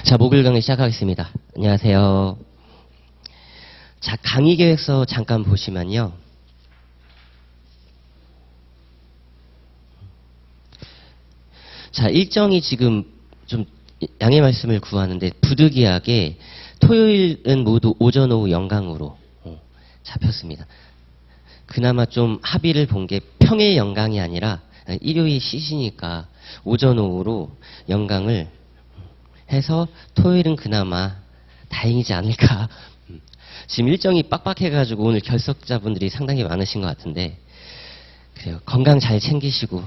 자, 목요일 강의 시작하겠습니다. 안녕하세요. 자, 강의 계획서 잠깐 보시면요. 자, 일정이 지금 좀 양해 말씀을 구하는데 부득이하게 토요일은 모두 오전 오후 연강으로 잡혔습니다. 그나마 좀 합의를 본 게 평일 연강이 아니라 일요일 쉬시니까 오전 오후로 연강을 해서 토요일은 그나마 다행이지 않을까. 지금 일정이 빡빡해가지고 오늘 결석자분들이 상당히 많으신 것 같은데, 그래요. 건강 잘 챙기시고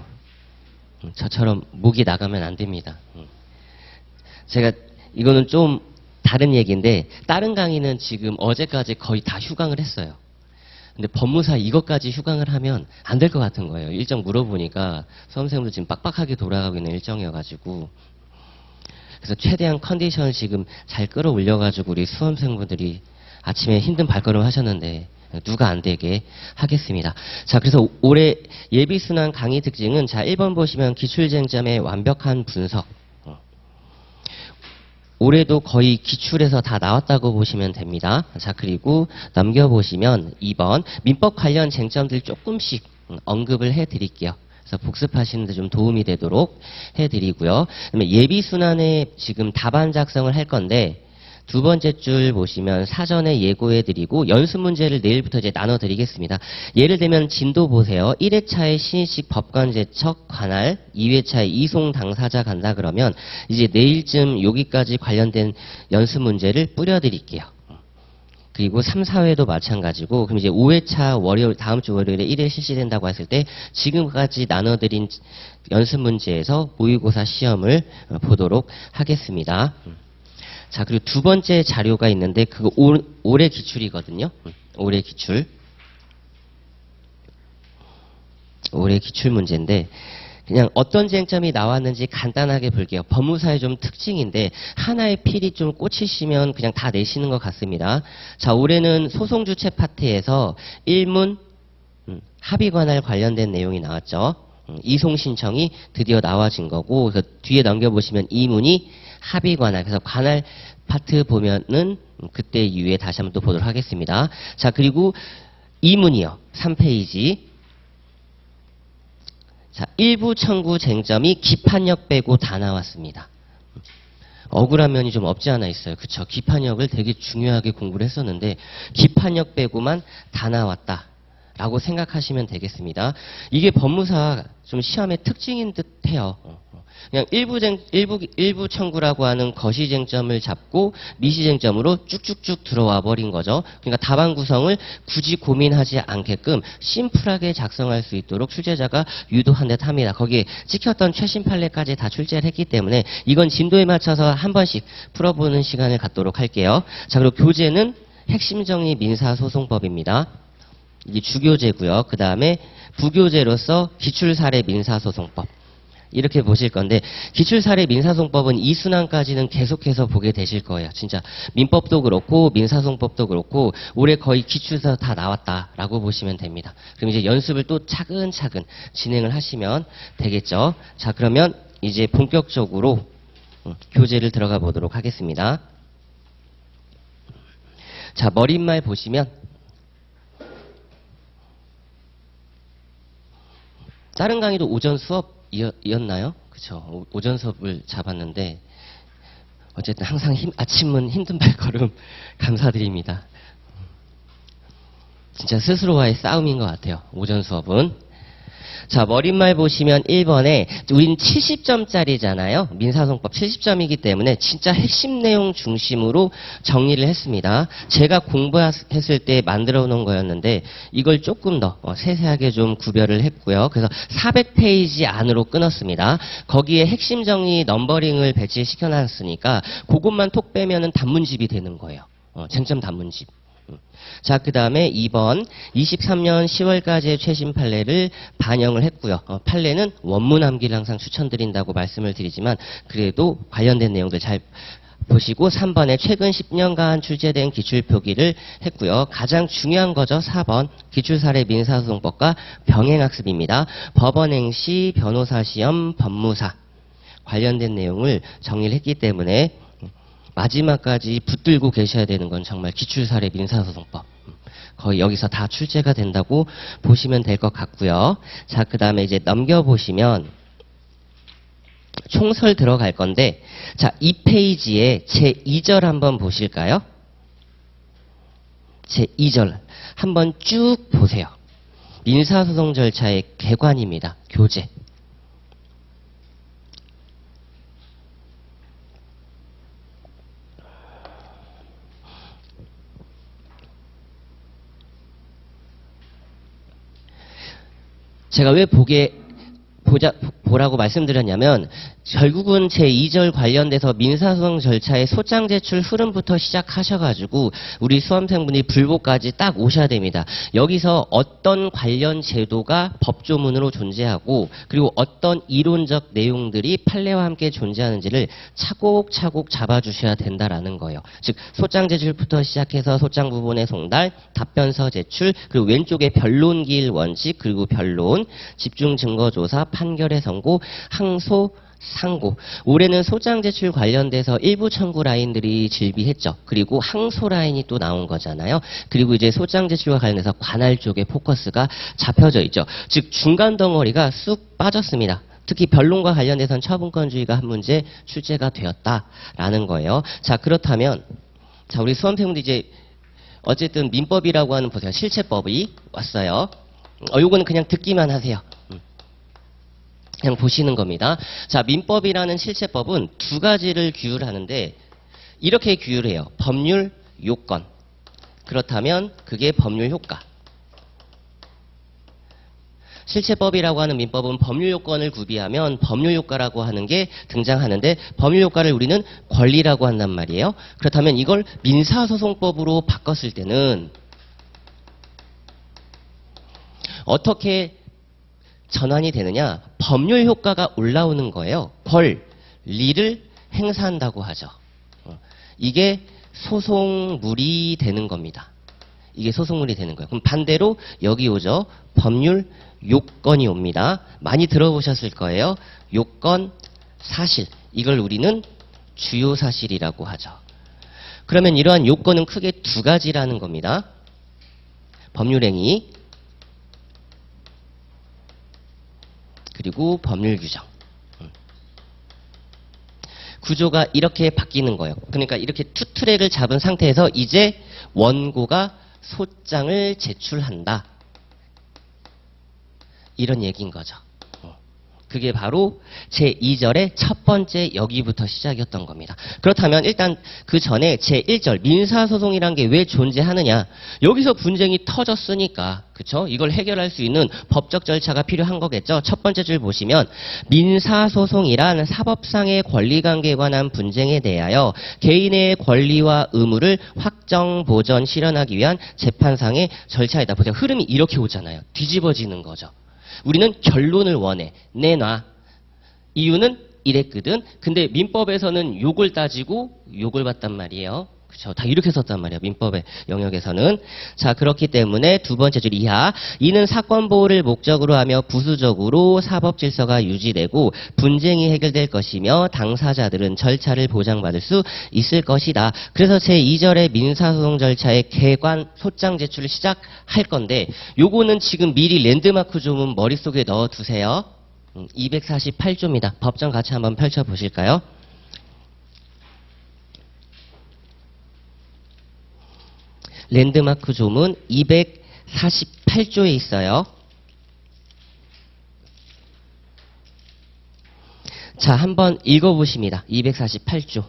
저처럼 목이 나가면 안 됩니다. 제가 이거는 좀 다른 얘기인데, 다른 강의는 지금 어제까지 거의 다 휴강을 했어요. 근데 법무사 이것까지 휴강을 하면 안 될 것 같은 거예요. 일정 물어보니까 수험생들 지금 빡빡하게 돌아가고 있는 일정이어가지고, 그래서 최대한 컨디션을 지금 잘 끌어올려가지고 우리 수험생분들이 아침에 힘든 발걸음 하셨는데 누가 안 되게 하겠습니다. 자, 그래서 올해 예비순환 강의 특징은, 자, 1번 보시면 기출쟁점의 완벽한 분석. 올해도 거의 기출에서 다 나왔다고 보시면 됩니다. 자, 그리고 넘겨보시면 2번 민법 관련 쟁점들 조금씩 언급을 해드릴게요. 그래서 복습하시는 데 좀 도움이 되도록 해드리고요. 그다음에 예비순환에 지금 답안 작성을 할 건데, 두 번째 줄 보시면 사전에 예고해드리고 연습 문제를 내일부터 이제 나눠드리겠습니다. 예를 들면 진도 보세요. 1회차에 신입식 법관제척 관할, 2회차에 이송 당사자 간다 그러면 이제 내일쯤 여기까지 관련된 연습 문제를 뿌려드릴게요. 그리고 3, 4회도 마찬가지고, 그럼 이제 5회차 월요일, 다음 주 월요일에 1회 실시된다고 했을 때 지금까지 나눠드린 연습 문제에서 모의고사 시험을 보도록 하겠습니다. 자, 그리고 두 번째 자료가 있는데, 그거 올해 기출이거든요. 올해 기출. 올해 기출 문제인데, 그냥 어떤 쟁점이 나왔는지 간단하게 볼게요. 법무사의 좀 특징인데, 하나의 필이 좀 꽂히시면 그냥 다 내시는 것 같습니다. 자, 올해는 소송주체 파트에서 1문 합의 관할 관련된 내용이 나왔죠. 이송 신청이 드디어 나와진 거고, 그래서 뒤에 넘겨보시면 2문이 합의 관할, 그래서 관할 파트 보면은 그때 이후에 다시 한번 또 보도록 하겠습니다. 자, 그리고 2문이요. 3페이지. 자, 일부 청구 쟁점이 기판력 빼고 다 나왔습니다. 억울한 면이 좀 없지 않아 있어요. 그쵸? 기판력을 되게 중요하게 공부를 했었는데 기판력 빼고만 다 나왔다 라고 생각하시면 되겠습니다. 이게 법무사 좀 시험의 특징인 듯 해요. 그냥 일부 청구라고 하는 거시쟁점을 잡고 미시쟁점으로 쭉쭉쭉 들어와 버린 거죠. 그러니까 답안 구성을 굳이 고민하지 않게끔 심플하게 작성할 수 있도록 출제자가 유도한 듯 합니다. 거기에 찍혔던 최신 판례까지 다 출제를 했기 때문에 이건 진도에 맞춰서 한 번씩 풀어보는 시간을 갖도록 할게요. 자, 그리고 교재는 핵심정의 민사소송법입니다. 이게 주교재고요. 그 다음에 부교재로서 기출사례 민사소송법. 이렇게 보실 건데, 기출사례 민사소송법은 이 순환까지는 계속해서 보게 되실 거예요. 진짜 민법도 그렇고 민사소송법도 그렇고 올해 거의 기출에서 다 나왔다라고 보시면 됩니다. 그럼 이제 연습을 또 차근차근 진행을 하시면 되겠죠. 자, 그러면 이제 본격적으로 교재를 들어가 보도록 하겠습니다. 자, 머릿말 보시면 다른 강의도 오전 수업이었나요? 그쵸. 오전 수업을 잡았는데, 어쨌든 항상 아침은 힘든 발걸음 감사드립니다. 진짜 스스로와의 싸움인 것 같아요. 오전 수업은. 자, 머릿말 보시면 1번에 우린 70점짜리잖아요. 민사소송법 70점이기 때문에 진짜 핵심 내용 중심으로 정리를 했습니다. 제가 공부했을 때 만들어 놓은 거였는데 이걸 조금 더 세세하게 좀 구별을 했고요. 그래서 400페이지 안으로 끊었습니다. 거기에 핵심 정의 넘버링을 배치시켜 놨으니까 그것만 톡 빼면은 단문집이 되는 거예요. 쟁점 단문집. 자, 그 다음에 2번 23년 10월까지의 최신 판례를 반영을 했고요. 판례는 원문 암기를 항상 추천드린다고 말씀을 드리지만 그래도 관련된 내용들 잘 보시고, 3번에 최근 10년간 출제된 기출표기를 했고요. 가장 중요한 거죠. 4번 기출사례 민사소송법과 병행학습입니다. 법원행시, 변호사시험, 법무사 관련된 내용을 정리를 했기 때문에 마지막까지 붙들고 계셔야 되는 건 정말 기출사례 민사소송법. 거의 여기서 다 출제가 된다고 보시면 될 것 같고요. 자, 그 다음에 이제 넘겨보시면 총설 들어갈 건데, 자, 이 페이지에 제2절 한번 보실까요? 제2절 한번 쭉 보세요. 민사소송 절차의 개관입니다. 교재. 제가 왜 보라고 말씀드렸냐면 결국은 제2절 관련돼서 민사소송 절차의 소장 제출 흐름부터 시작하셔가지고 우리 수험생분이 불보까지 딱 오셔야 됩니다. 여기서 어떤 관련 제도가 법조문으로 존재하고 그리고 어떤 이론적 내용들이 판례와 함께 존재하는지를 차곡차곡 잡아주셔야 된다라는 거예요. 즉 소장 제출부터 시작해서 소장 부분의 송달, 답변서 제출, 그리고 왼쪽에 변론기일 원칙, 그리고 변론, 집중 증거 조사, 판결의 선고, 항소, 상고. 올해는 소장 제출 관련돼서 일부 청구 라인들이 질비했죠. 그리고 항소 라인이 또 나온 거잖아요. 그리고 이제 소장 제출과 관련해서 관할 쪽에 포커스가 잡혀져 있죠. 즉 중간 덩어리가 쑥 빠졌습니다. 특히 변론과 관련돼서는 처분권주의가 한 문제 출제가 되었다라는 거예요. 자, 그렇다면 자, 우리 수험생분들 이제 어쨌든 민법이라고 하는 보세요. 실체법이 왔어요. 요거는 그냥 듣기만 하세요. 그냥 보시는 겁니다. 자, 민법이라는 실체법은 두 가지를 규율하는데 이렇게 규율해요. 법률, 요건. 그렇다면 그게 법률 효과. 실체법이라고 하는 민법은 법률 요건을 구비하면 법률 효과라고 하는 게 등장하는데 법률 효과를 우리는 권리라고 한단 말이에요. 그렇다면 이걸 민사소송법으로 바꿨을 때는 어떻게 전환이 되느냐? 법률 효과가 올라오는 거예요. 권리를 행사한다고 하죠. 이게 소송물이 되는 겁니다. 이게 소송물이 되는 거예요. 그럼 반대로 여기 오죠. 법률 요건이 옵니다. 많이 들어보셨을 거예요. 요건, 사실. 이걸 우리는 주요 사실이라고 하죠. 그러면 이러한 요건은 크게 두 가지라는 겁니다. 법률행위, 그리고 법률 규정. 구조가 이렇게 바뀌는 거예요. 그러니까 이렇게 투 트랙을 잡은 상태에서 이제 원고가 소장을 제출한다. 이런 얘기인 거죠. 그게 바로 제2절의 첫 번째 여기부터 시작이었던 겁니다. 그렇다면 일단 그 전에 제1절 민사소송이란 게 왜 존재하느냐. 여기서 분쟁이 터졌으니까 그쵸? 이걸 해결할 수 있는 법적 절차가 필요한 거겠죠. 첫 번째 줄 보시면 민사소송이란 사법상의 권리관계에 관한 분쟁에 대하여 개인의 권리와 의무를 확정, 보전, 실현하기 위한 재판상의 절차이다. 보세요. 흐름이 이렇게 오잖아요. 뒤집어지는 거죠. 우리는 결론을 원해. 내놔. 이유는 이랬거든. 근데 민법에서는 요걸 따지고 요걸 봤단 말이에요. 그렇죠. 다 이렇게 썼단 말이에요. 민법의 영역에서는. 자, 그렇기 때문에 두 번째 줄 이하. 이는 사건 보호를 목적으로 하며 부수적으로 사법 질서가 유지되고 분쟁이 해결될 것이며 당사자들은 절차를 보장받을 수 있을 것이다. 그래서 제2절의 민사소송 절차의 개관 소장 제출을 시작할 건데 요거는 지금 미리 랜드마크 조문 머릿속에 넣어두세요. 248조입니다. 법정 같이 한번 펼쳐보실까요? 랜드마크 조문 248조에 있어요. 자, 한번 읽어보십니다. 248조.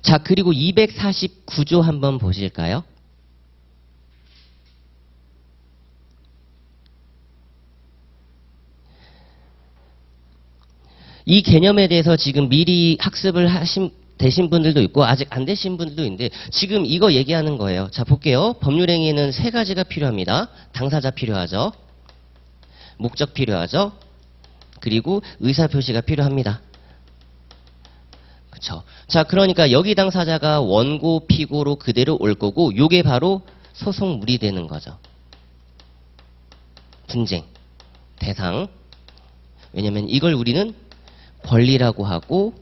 자, 그리고 249조 한번 보실까요? 이 개념에 대해서 지금 미리 학습을 되신 분들도 있고 아직 안 되신 분들도 있는데 지금 이거 얘기하는 거예요. 자, 볼게요. 법률행위에는 세 가지가 필요합니다. 당사자 필요하죠. 목적 필요하죠. 그리고 의사표시가 필요합니다. 그렇죠. 자, 그러니까 여기 당사자가 원고, 피고로 그대로 올 거고 요게 바로 소송물이 되는 거죠. 분쟁, 대상. 왜냐면 이걸 우리는 권리라고 하고,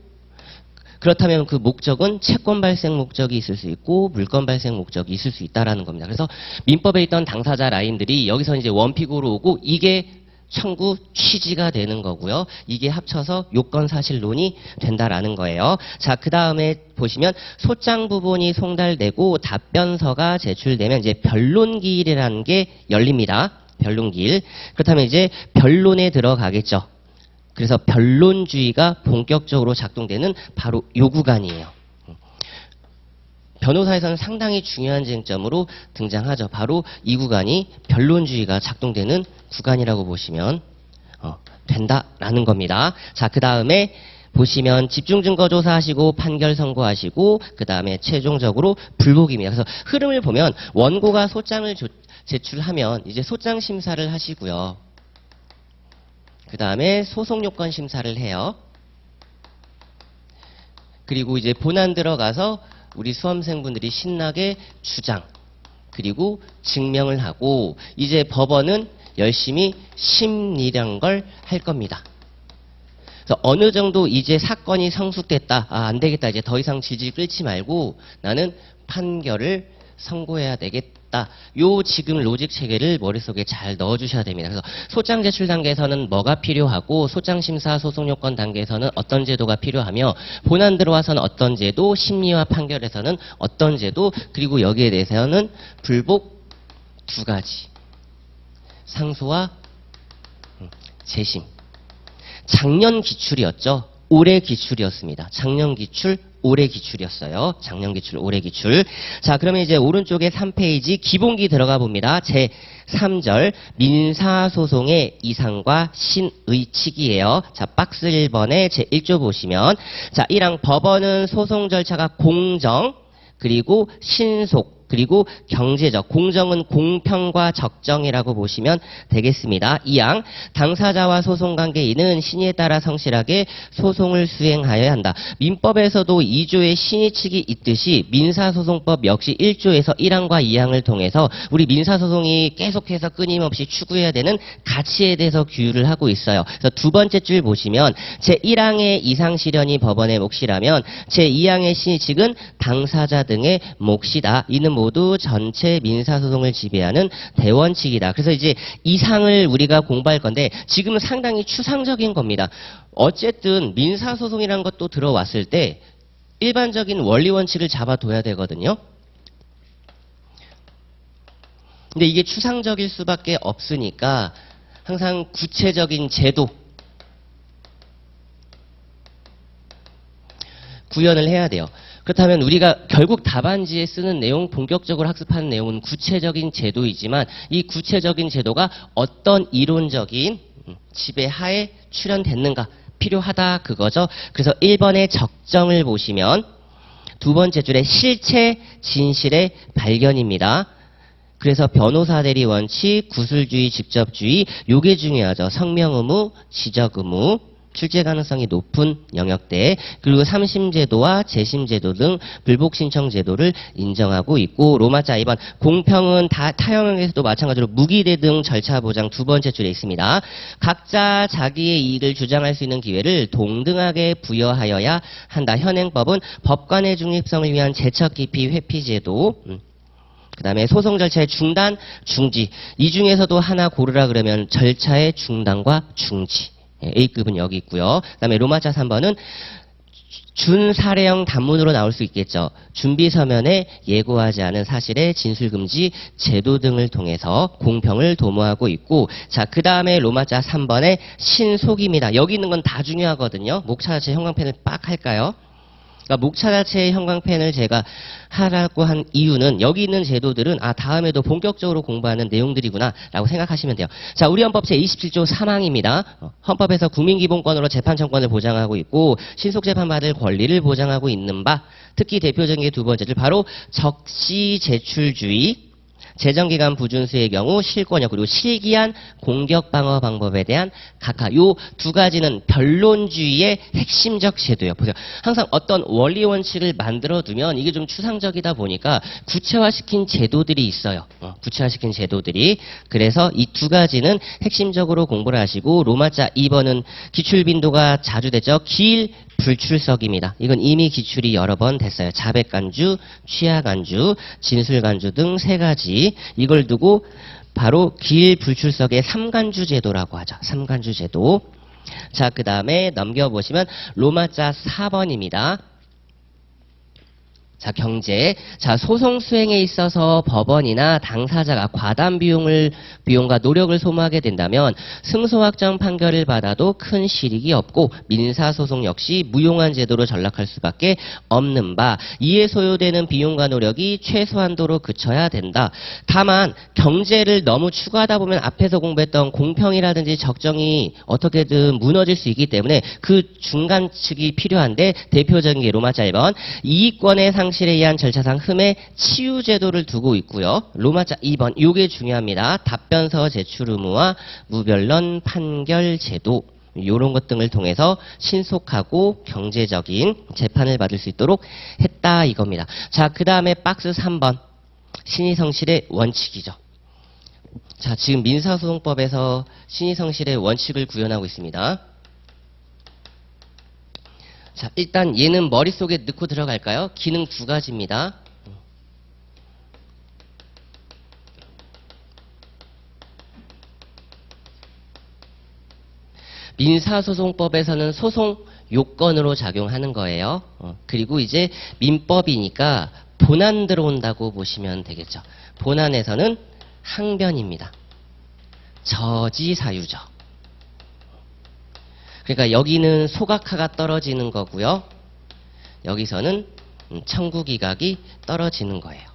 그렇다면 그 목적은 채권 발생 목적이 있을 수 있고 물권 발생 목적이 있을 수 있다라는 겁니다. 그래서 민법에 있던 당사자 라인들이 여기서 이제 원픽으로 오고 이게 청구 취지가 되는 거고요. 이게 합쳐서 요건 사실론이 된다라는 거예요. 자, 그 다음에 보시면 소장 부분이 송달되고 답변서가 제출되면 이제 변론기일이라는 게 열립니다. 변론기일. 그렇다면 이제 변론에 들어가겠죠. 그래서 변론주의가 본격적으로 작동되는 바로 요 구간이에요. 변호사에서는 상당히 중요한 쟁점으로 등장하죠. 바로 이 구간이 변론주의가 작동되는 구간이라고 보시면 된다라는 겁니다. 자, 그 다음에 보시면 집중증거조사하시고 판결 선고하시고 그 다음에 최종적으로 불복입니다. 그래서 흐름을 보면 원고가 소장을 제출하면 이제 소장 심사를 하시고요. 그 다음에 소송요건 심사를 해요. 그리고 이제 본안 들어가서 우리 수험생분들이 신나게 주장 그리고 증명을 하고 이제 법원은 열심히 심리란 걸 할 겁니다. 그래서 어느 정도 이제 사건이 성숙됐다. 안 되겠다. 이제 더 이상 질질 끌지 말고 나는 판결을 선고해야 되겠다. 요 지금 로직 체계를 머릿속에 잘 넣어주셔야 됩니다. 그래서 소장 제출 단계에서는 뭐가 필요하고 소장 심사 소송 요건 단계에서는 어떤 제도가 필요하며 본안 들어와서는 어떤 제도, 심리와 판결에서는 어떤 제도, 그리고 여기에 대해서는 불복 두 가지. 상소와 재심. 작년 기출이었죠. 올해 기출이었습니다. 작년 기출, 올해 기출이었어요. 작년 기출, 올해 기출. 자, 그러면 이제 오른쪽에 3페이지 기본기 들어가 봅니다. 제 3절 민사소송의 이상과 신의칙이에요. 자, 박스 1번에 제 1조 보시면 자, 1항 법원은 소송 절차가 공정 그리고 신속 그리고 경제적, 공정은 공평과 적정이라고 보시면 되겠습니다. 2항 당사자와 소송관계인은 신의에 따라 성실하게 소송을 수행하여야 한다. 민법에서도 2조의 신의칙이 있듯이 민사소송법 역시 1조에서 1항과 2항을 통해서 우리 민사소송이 계속해서 끊임없이 추구해야 되는 가치에 대해서 규율을 하고 있어요. 그래서 두 번째 줄 보시면 제1항의 이상실현이 법원의 몫이라면 제2항의 신의칙은 당사자 등의 몫이다. 이는 모두 전체 민사소송을 지배하는 대원칙이다. 그래서 이제 이상을 우리가 공부할 건데 지금은 상당히 추상적인 겁니다. 어쨌든 민사소송이라는 것도 들어왔을 때 일반적인 원리원칙을 잡아둬야 되거든요. 근데 이게 추상적일 수밖에 없으니까 항상 구체적인 제도 구현을 해야 돼요. 그렇다면 우리가 결국 답안지에 쓰는 내용, 본격적으로 학습하는 내용은 구체적인 제도이지만 이 구체적인 제도가 어떤 이론적인 지배하에 출현됐는가 필요하다 그거죠. 그래서 1번의 적정을 보시면 두 번째 줄에 실체 진실의 발견입니다. 그래서 변호사 대리 원칙, 구술주의, 직접주의 요게 중요하죠. 성명 의무, 지적 의무. 출제 가능성이 높은 영역대 그리고 3심 제도와 재심 제도 등 불복 신청 제도를 인정하고 있고 로마자 2번 공평은 타 영역에서도 마찬가지로 무기대 등 절차 보장 두 번째 줄에 있습니다. 각자 자기의 이익을 주장할 수 있는 기회를 동등하게 부여하여야 한다. 현행법은 법관의 중립성을 위한 제척 기피 회피 제도 그 다음에 소송 절차의 중단, 중지 이 중에서도 하나 고르라 그러면 절차의 중단과 중지 A급은 여기 있고요. 그 다음에 로마자 3번은 준사례형 단문으로 나올 수 있겠죠. 준비서면에 예고하지 않은 사실의 진술금지 제도 등을 통해서 공평을 도모하고 있고 자, 그 다음에 로마자 3번의 신속입니다. 여기 있는 건 다 중요하거든요. 목차 자체 형광펜을 빡 할까요? 그러니까 목차 자체의 형광펜을 제가 하라고 한 이유는 여기 있는 제도들은 다음에도 본격적으로 공부하는 내용들이구나 라고 생각하시면 돼요. 자, 우리 헌법 제27조 3항입니다. 헌법에서 국민기본권으로 재판청권을 보장하고 있고 신속재판받을 권리를 보장하고 있는 바 특히 대표적인 게 두 번째줄 바로 적시제출주의 재정기간 부준수의 경우 실권역 그리고 실기한 공격 방어 방법에 대한 각하 요 두 가지는 변론주의의 핵심적 제도예요. 보세요. 항상 어떤 원리 원칙을 만들어 두면 이게 좀 추상적이다 보니까 구체화시킨 제도들이 있어요. 구체화시킨 제도들이. 그래서 이 두 가지는 핵심적으로 공부를 하시고 로마자 2번은 기출 빈도가 자주 되죠. 길 불출석입니다. 이건 이미 기출이 여러 번 됐어요. 자백간주, 취하간주, 진술간주 등 세 가지. 이걸 두고 바로 길 불출석의 삼간주 제도라고 하죠. 삼간주 제도. 자, 그 다음에 넘겨보시면 로마자 4번입니다. 자, 경제. 자, 소송 수행에 있어서 법원이나 당사자가 과다한 비용과 노력을 소모하게 된다면 승소 확정 판결을 받아도 큰 실익이 없고 민사소송 역시 무용한 제도로 전락할 수밖에 없는 바 이에 소요되는 비용과 노력이 최소한도로 그쳐야 된다. 다만 경제를 너무 추구하다 보면 앞에서 공부했던 공평이라든지 적정이 어떻게든 무너질 수 있기 때문에 그 중간측이 필요한데 대표적인 게 로마자 1번 이익권의 상실에 의한 절차상 흠의 치유 제도를 두고 있고요. 로마자 2번 이게 중요합니다. 답변서 제출 의무와 무변론 판결 제도 이런 것 등을 통해서 신속하고 경제적인 재판을 받을 수 있도록 했다 이겁니다. 자, 그 다음에 박스 3번 신의성실의 원칙이죠. 자, 지금 민사소송법에서 신의성실의 원칙을 구현하고 있습니다. 자, 일단 얘는 머릿속에 넣고 들어갈까요? 기능 두 가지입니다. 민사소송법에서는 소송 요건으로 작용하는 거예요. 그리고 이제 민법이니까 본안 들어온다고 보시면 되겠죠. 본안에서는 항변입니다. 저지사유죠. 그러니까 여기는 소각화가 떨어지는 거고요. 여기서는 청구기각이 떨어지는 거예요.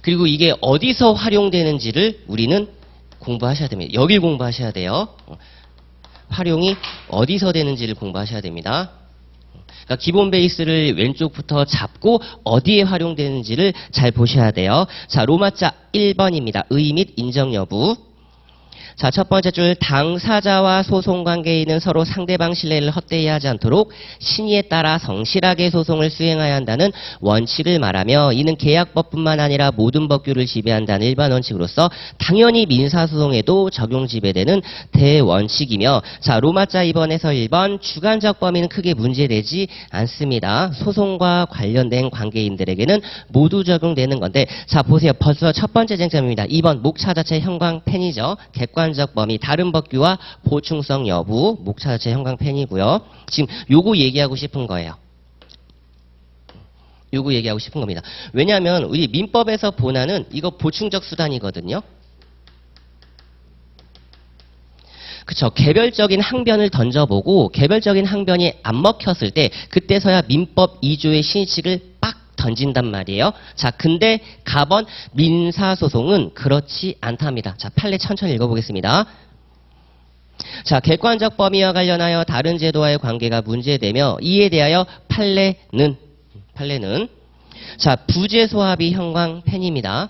그리고 이게 어디서 활용되는지를 우리는 공부하셔야 됩니다. 여길 공부하셔야 돼요. 활용이 어디서 되는지를 공부하셔야 됩니다. 그러니까 기본 베이스를 왼쪽부터 잡고 어디에 활용되는지를 잘 보셔야 돼요. 자, 로마자 1번입니다. 의의 및 인정 여부. 자, 첫 번째 줄 당사자와 소송관계에 있는 서로 상대방 신뢰를 헛되이 하지 않도록 신의에 따라 성실하게 소송을 수행해야 한다는 원칙을 말하며 이는 계약법뿐만 아니라 모든 법규를 지배한다는 일반 원칙으로서 당연히 민사소송에도 적용 지배되는 대원칙이며 자, 로마자 2번에서 1번 주관적 범위는 크게 문제되지 않습니다. 소송과 관련된 관계인들에게는 모두 적용되는 건데 자, 보세요. 벌써 첫 번째 쟁점입니다. 2번 목차 자체 형광 펜이죠. 객관적 범위, 다른 법규와 보충성 여부, 목차 자체 형광 펜이고요. 지금 요거 얘기하고 싶은 거예요. 요거 얘기하고 싶은 겁니다. 왜냐하면 우리 민법에서 본안은 이거 보충적 수단이거든요. 그쵸. 개별적인 항변을 던져보고 개별적인 항변이 안 먹혔을 때 그때서야 민법 2조의 신의칙을 빡 던진단 말이에요. 자, 근데 가번 민사소송은 그렇지 않답니다. 자, 판례 천천히 읽어보겠습니다. 자, 객관적 범위와 관련하여 다른 제도와의 관계가 문제되며 이에 대하여 판례는 자, 부재소합이 형광 펜입니다.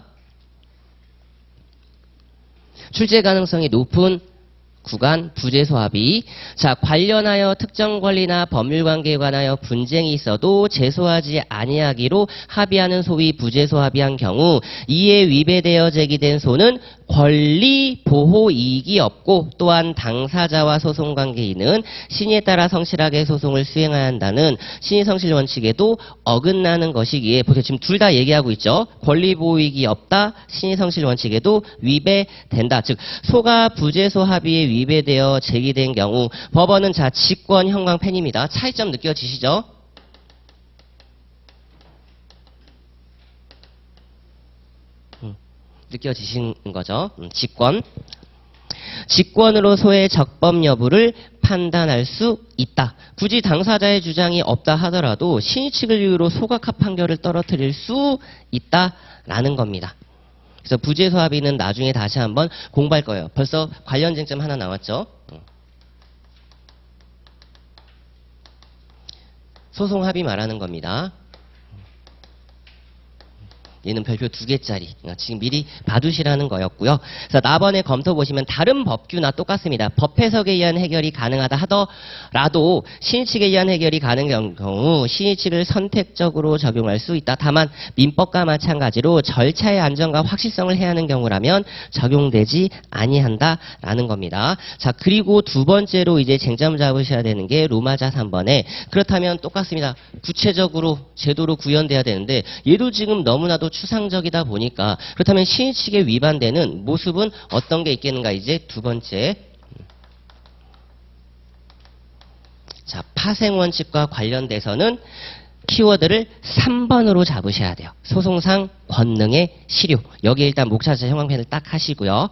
출제 가능성이 높은 구간 부재소합의. 자, 관련하여 특정 권리나 법률 관계에 관하여 분쟁이 있어도 제소하지 아니하기로 합의하는 소위 부재소합의한 경우 이에 위배되어 제기된 소는 권리 보호 이익이 없고 또한 당사자와 소송 관계인은 신의에 따라 성실하게 소송을 수행해야 한다는 신의성실 원칙에도 어긋나는 것이기에 보세요. 지금 둘 다 얘기하고 있죠. 권리 보호 이익이 없다. 신의성실 원칙에도 위배된다. 즉 소가 부재소 합의에 위배되어 제기된 경우 법원은 자 직권 형광 펜입니다. 차이점 느껴지시죠? 느껴지시는 거죠. 직권으로 소의 적법 여부를 판단할 수 있다. 굳이 당사자의 주장이 없다 하더라도 신의칙을 이유로 소각합 판결을 떨어뜨릴 수 있다라는 겁니다. 그래서 부재소 합의는 나중에 다시 한번 공부할 거예요. 벌써 관련 쟁점 하나 나왔죠. 소송 합의 말하는 겁니다. 얘는 별표 2개짜리. 지금 미리 봐두시라는 거였고요. 그래서 나번에 검토 보시면 다른 법규나 똑같습니다. 법 해석에 의한 해결이 가능하다 하더라도 신의칙에 의한 해결이 가능한 경우 신의칙을 선택적으로 적용할 수 있다. 다만 민법과 마찬가지로 절차의 안전과 확실성을 해하는 경우라면 적용되지 아니한다라는 겁니다. 자, 그리고 두 번째로 이제 쟁점 잡으셔야 되는 게 로마자 3번에 그렇다면 똑같습니다. 구체적으로 제도로 구현돼야 되는데 얘도 지금 너무나도 추상적이다 보니까 그렇다면 신의칙에 위반되는 모습은 어떤 게 있겠는가? 이제 두 번째. 자, 파생원칙과 관련돼서는 키워드를 3번으로 잡으셔야 돼요. 소송상 권능의 실효. 여기 일단 목차자 형광펜을 딱 하시고요.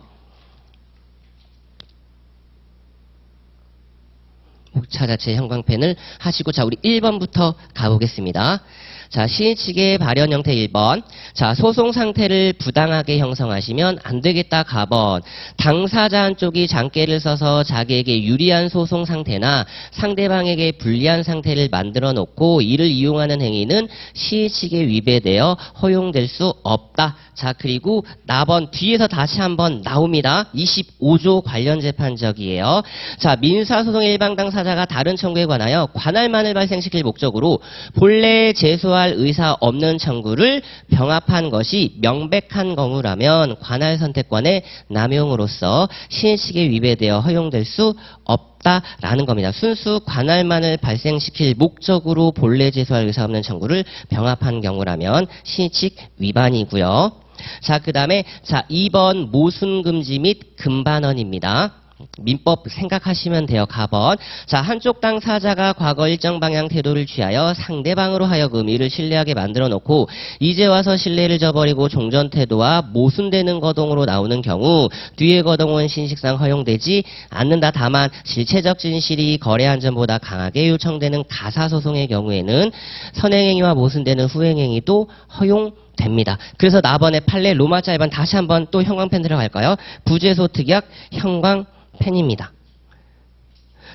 목차 자체 형광펜을 하시고, 자, 우리 1번부터 가보겠습니다. 자, 신의칙의 발현 형태 1번. 자, 소송 상태를 부당하게 형성하시면 안 되겠다. 가번. 당사자 한쪽이 장깨를 써서 자기에게 유리한 소송 상태나 상대방에게 불리한 상태를 만들어 놓고 이를 이용하는 행위는 신의칙에 위배되어 허용될 수 없다. 자, 그리고 나번 뒤에서 다시 한번 나옵니다. 25조 관련 재판적이에요. 자, 민사소송 일방 당사자가 다른 청구에 관하여 관할만을 발생시킬 목적으로 본래 제소할 의사 없는 청구를 병합한 것이 명백한 경우라면 관할 선택권의 남용으로서 신의칙에 위배되어 허용될 수 없다라는 겁니다. 순수 관할만을 발생시킬 목적으로 본래 제소할 의사 없는 청구를 병합한 경우라면 신의칙 위반이고요. 자, 그 다음에 자 2번 모순금지 및 금반언입니다. 민법 생각하시면 돼요. 가번. 자, 한쪽 당사자가 과거 일정 방향 태도를 취하여 상대방으로 하여금 이를 신뢰하게 만들어 놓고 이제 와서 신뢰를 저버리고 종전 태도와 모순되는 거동으로 나오는 경우 뒤의 거동은 신식상 허용되지 않는다. 다만 실체적 진실이 거래 안전보다 강하게 요청되는 가사소송의 경우에는 선행행위와 모순되는 후행행위도 허용됩니다. 그래서 나번에 판례 로마자 1번 다시 한번 또 형광펜 들어갈까요? 부재소 특약 형광펜입니다.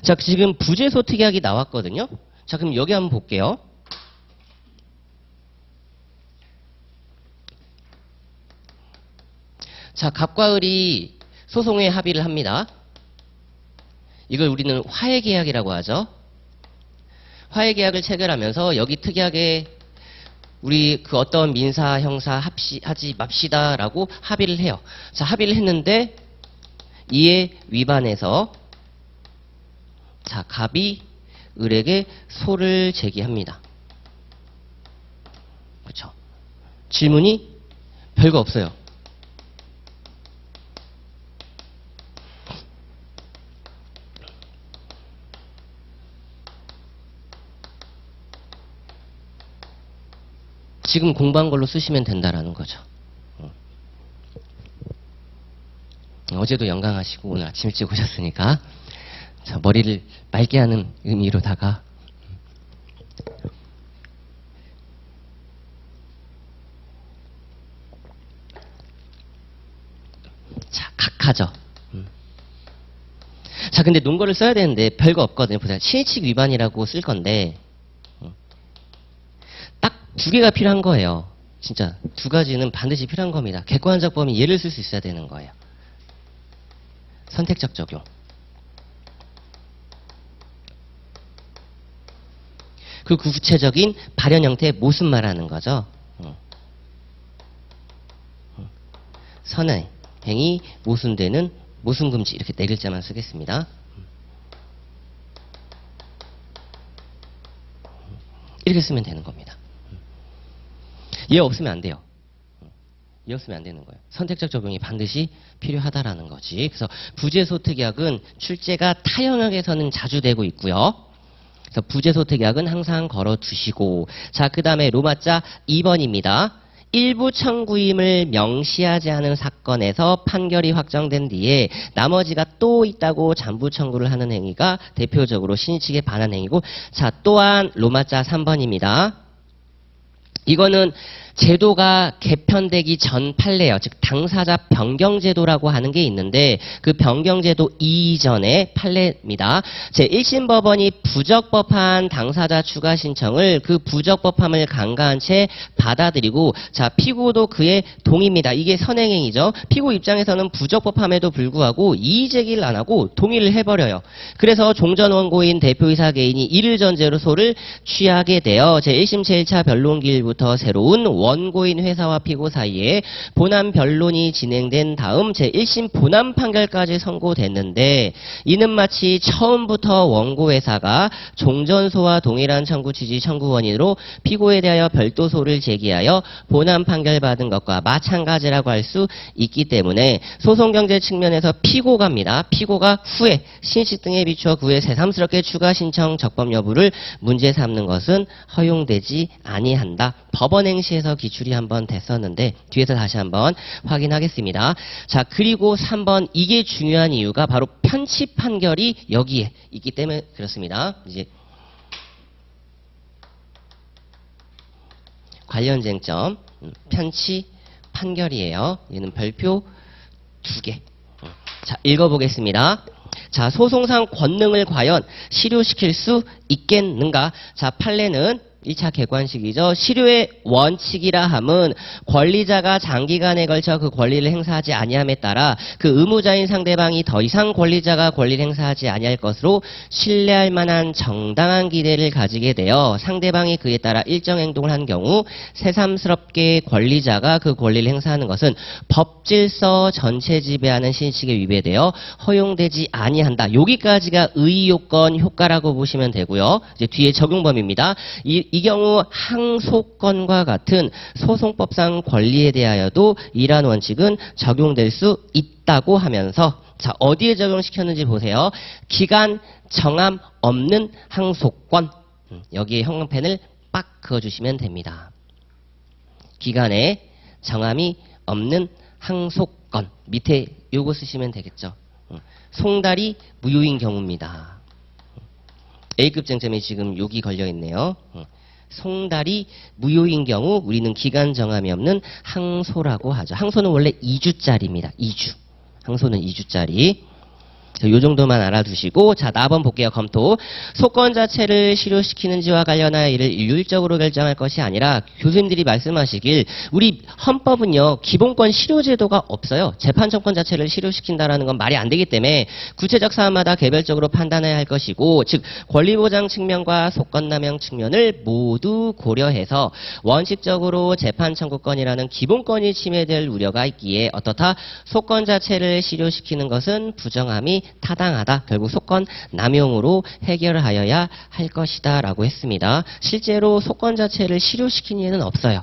자, 지금 부재소 특약이 나왔거든요. 자, 그럼 여기 한번 볼게요. 자, 갑과 을이 소송에 합의를 합니다. 이걸 우리는 화해계약이라고 하죠. 화해계약을 체결하면서 여기 특약에 우리 그 어떤 민사 형사 하지 맙시다라고 합의를 해요. 자, 합의를 했는데 이에 위반해서 자, 갑이 을에게 소를 제기합니다. 그렇죠? 질문이 별거 없어요. 지금 공부한 걸로 쓰시면 된다라는 거죠. 어제도 영광하시고 오늘 아침 일찍 오셨으니까 자, 머리를 맑게 하는 의미로다가 자, 각하죠. 자, 근데 논거를 써야 되는데 별거 없거든요. 보세요. 신의칙 위반이라고 쓸 건데 딱 두 개가 필요한 거예요. 진짜 두 가지는 반드시 필요한 겁니다. 객관적 범위 예를 쓸 수 있어야 되는 거예요. 선택적 적용. 그 구체적인 발현 형태 무슨 말하는 거죠? 선행이 모순되는 모순금지 이렇게 네 글자만 쓰겠습니다. 이렇게 쓰면 되는 겁니다. 얘 없으면 안 돼요. 얘 없으면 안 되는 거예요. 선택적 적용이 반드시 필요하다라는 거지. 그래서 부재소 특약은 출제가 타 영역에서는 자주 되고 있고요. 그래서 부재소 특약은 항상 걸어두시고, 자, 그 다음에 로마자 2번입니다. 일부 청구임을 명시하지 않은 사건에서 판결이 확정된 뒤에 나머지가 또 있다고 잠부 청구를 하는 행위가 대표적으로 신의칙에 반한 행위고, 자, 또한 로마자 3번입니다. 이거는 제도가 개편되기 전 판례요. 즉 당사자 변경제도라고 하는 게 있는데 그 변경제도 이전의 판례입니다. 제1심 법원이 부적법한 당사자 추가 신청을 그 부적법함을 간과한 채 받아들이고 자 피고도 그에 동의입니다. 이게 선행행위죠. 피고 입장에서는 부적법함에도 불구하고 이의제기를 안 하고 동의를 해버려요. 그래서 종전 원고인 대표이사 개인이 이를 전제로 소를 취하게 되어 제1심 제1차 변론기일부터 새로운 원고인 회사와 피고 사이에 본안 변론이 진행된 다음 제1심 본안 판결까지 선고됐는데 이는 마치 처음부터 원고 회사가 종전소와 동일한 청구 취지 청구원인으로 피고에 대하여 별도 소를 제기하여 본안 판결받은 것과 마찬가지라고 할 수 있기 때문에 소송경제 측면에서 피고가입니다. 피고가 후에 신식 등에 비추어 그에 새삼스럽게 추가 신청 적법 여부를 문제 삼는 것은 허용되지 아니한다. 법원 행시에서 기출이 한번 됐었는데 뒤에서 다시 한번 확인하겠습니다. 자 그리고 3번 이게 중요한 이유가 바로 편치 판결이 여기에 있기 때문에 그렇습니다. 이제 관련 쟁점 편치 판결이에요. 얘는 별표 2개. 자 읽어보겠습니다. 자 소송상 권능을 과연 실효시킬 수 있겠는가? 자 판례는 1차 객관식이죠. 실효의 원칙이라 함은 권리자가 장기간에 걸쳐 그 권리를 행사하지 아니함에 따라 그 의무자인 상대방이 더 이상 권리자가 권리를 행사하지 아니할 것으로 신뢰할 만한 정당한 기대를 가지게 되어 상대방이 그에 따라 일정 행동을 한 경우 새삼스럽게 권리자가 그 권리를 행사하는 것은 법질서 전체 지배하는 신식에 위배되어 허용되지 아니한다. 여기까지가 의요건 효과라고 보시면 되고요. 이제 뒤에 적용범위입니다. 이 경우 항소권과 같은 소송법상 권리에 대하여도 이러한 원칙은 적용될 수 있다고 하면서 자 어디에 적용시켰는지 보세요. 기간 정함 없는 항소권 여기에 형광펜을 빡 그어주시면 됩니다. 기간에 정함이 없는 항소권 밑에 요거 쓰시면 되겠죠. 송달이 무효인 경우입니다. A급 쟁점이 지금 여기 걸려있네요. 송달이 무효인 경우 우리는 기간 정함이 없는 항소라고 하죠. 항소는 원래 2주짜리입니다. 2주. 항소는 2주짜리. 요 정도만 알아두시고 자 나번 볼게요. 검토. 소권 자체를 실효시키는지와 관련하여 이를 일률적으로 결정할 것이 아니라 교수님들이 말씀하시길 우리 헌법은요 기본권 실효제도가 없어요. 재판청권 자체를 실효시킨다라는 건 말이 안 되기 때문에 구체적 사안마다 개별적으로 판단해야 할 것이고 즉 권리보장 측면과 소권남용 측면을 모두 고려해서 원칙적으로 재판청구권이라는 기본권이 침해될 우려가 있기에 어떻다 소권 자체를 실효시키는 것은 부정함이 타당하다. 결국 소권 남용으로 해결하여야 할 것이다 라고 했습니다. 실제로 소권 자체를 실효시킨 예는 없어요.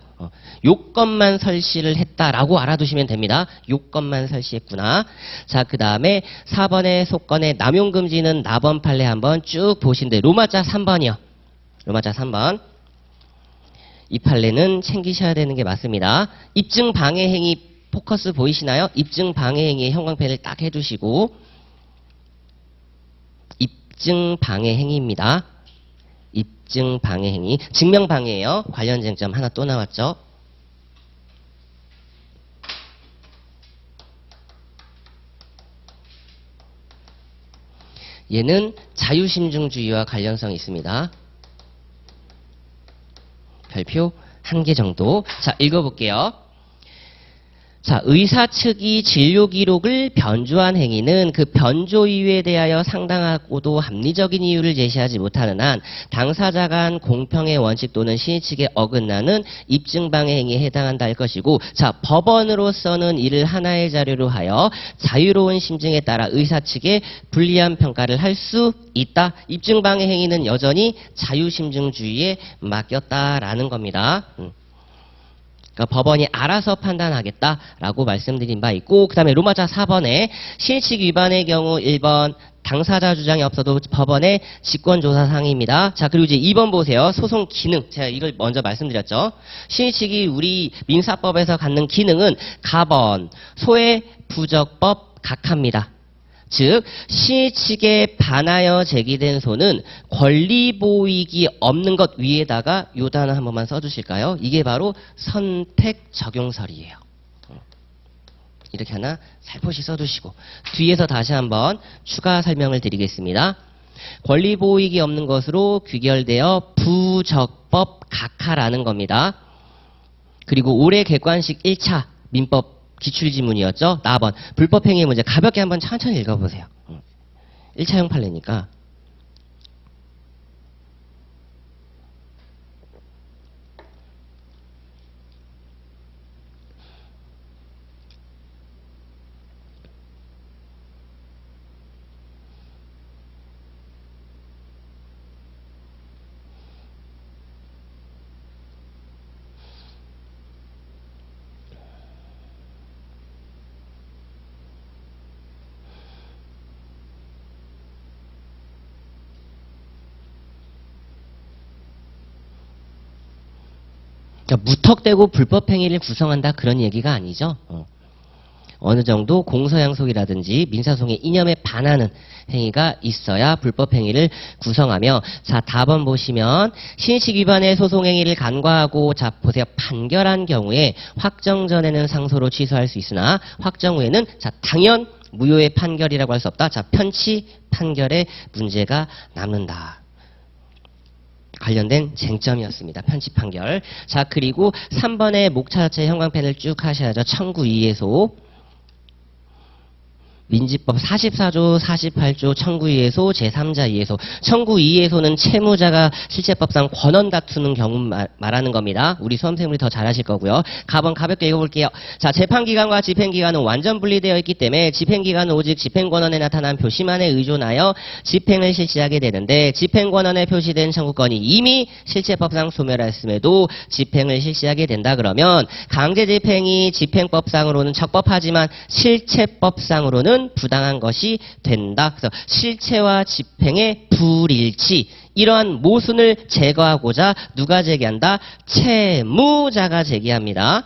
요건만 설시를 했다라고 알아두시면 됩니다. 요건만 설시했구나. 자, 그 다음에 4번의 소권의 남용 금지는 나번 판례 한번 쭉 보신데 로마자 3번이요. 로마자 3번. 이 판례는 챙기셔야 되는 게 맞습니다. 입증 방해 행위 포커스 보이시나요? 입증 방해 행위의 형광펜을 딱 해두시고 입증 방해 행위입니다. 입증 방해 행위. 증명 방해예요. 관련 쟁점 하나 또 나왔죠. 얘는 자유심증주의와 관련성이 있습니다. 별표 1개 정도. 자, 읽어볼게요. 자, 의사 측이 진료 기록을 변조한 행위는 그 변조 이유에 대하여 상당하고도 합리적인 이유를 제시하지 못하는 한 당사자 간 공평의 원칙 또는 신의 측에 어긋나는 입증 방해 행위에 해당한다 할 것이고 자, 법원으로서는 이를 하나의 자료로 하여 자유로운 심증에 따라 의사 측에 불리한 평가를 할 수 있다. 입증 방해 행위는 여전히 자유심증주의에 맡겼다라는 겁니다. 그러니까 법원이 알아서 판단하겠다라고 말씀드린 바 있고 그 다음에 로마자 4번에 신의칙 위반의 경우 1번 당사자 주장이 없어도 법원의 직권조사사항입니다. 자 그리고 이제 2번 보세요. 소송 기능. 제가 이걸 먼저 말씀드렸죠. 신의칙이 우리 민사법에서 갖는 기능은 가번, 소외, 부적법, 각하입니다. 즉 시의 측에 반하여 제기된 소는 권리 보이기 없는 것 위에다가 요 단어 한 번만 써주실까요? 이게 바로 선택 적용설이에요. 이렇게 하나 살포시 써두시고 뒤에서 다시 한번 추가 설명을 드리겠습니다. 권리 보이기 없는 것으로 귀결되어 부적법 각하라는 겁니다. 그리고 올해 객관식 1차 민법 기출지문이었죠. 4번 불법행위 문제 가볍게 한번 천천히 읽어보세요. 1차형 판례니까. 그러니까 무턱대고 불법행위를 구성한다 그런 얘기가 아니죠. 어느 정도 공소양속이라든지 민사소송의 이념에 반하는 행위가 있어야 불법행위를 구성하며 자 답번 보시면 신의칙 위반의 소송행위를 간과하고 자 보세요. 판결한 경우에 확정 전에는 상소로 취소할 수 있으나 확정 후에는 자 당연 무효의 판결이라고 할 수 없다. 자 편치 판결에 문제가 남는다. 관련된 쟁점이었습니다. 편집 판결. 자, 그리고 3번의 목차 자체 형광펜을 쭉 하셔야죠. 청구 이해소. 민지법 44조, 48조 청구 이해소, 제3자 이해소. 청구 이해소는 채무자가 실체법상 권원 다투는 경우 말하는 겁니다. 우리 수험생분이 더 잘하실 거고요. 가번 가볍게 읽어볼게요. 자, 재판기간과 집행기간은 완전 분리되어 있기 때문에 집행기간은 오직 집행권원에 나타난 표시만에 의존하여 집행을 실시하게 되는데 집행권원에 표시된 청구권이 이미 실체법상 소멸했음에도 집행을 실시하게 된다 그러면 강제집행이 집행법상으로는 적법하지만 실체법상으로는 부당한 것이 된다. 그래서 실체와 집행의 불일치 이러한 모순을 제거하고자 누가 제기한다? 채무자가 제기합니다.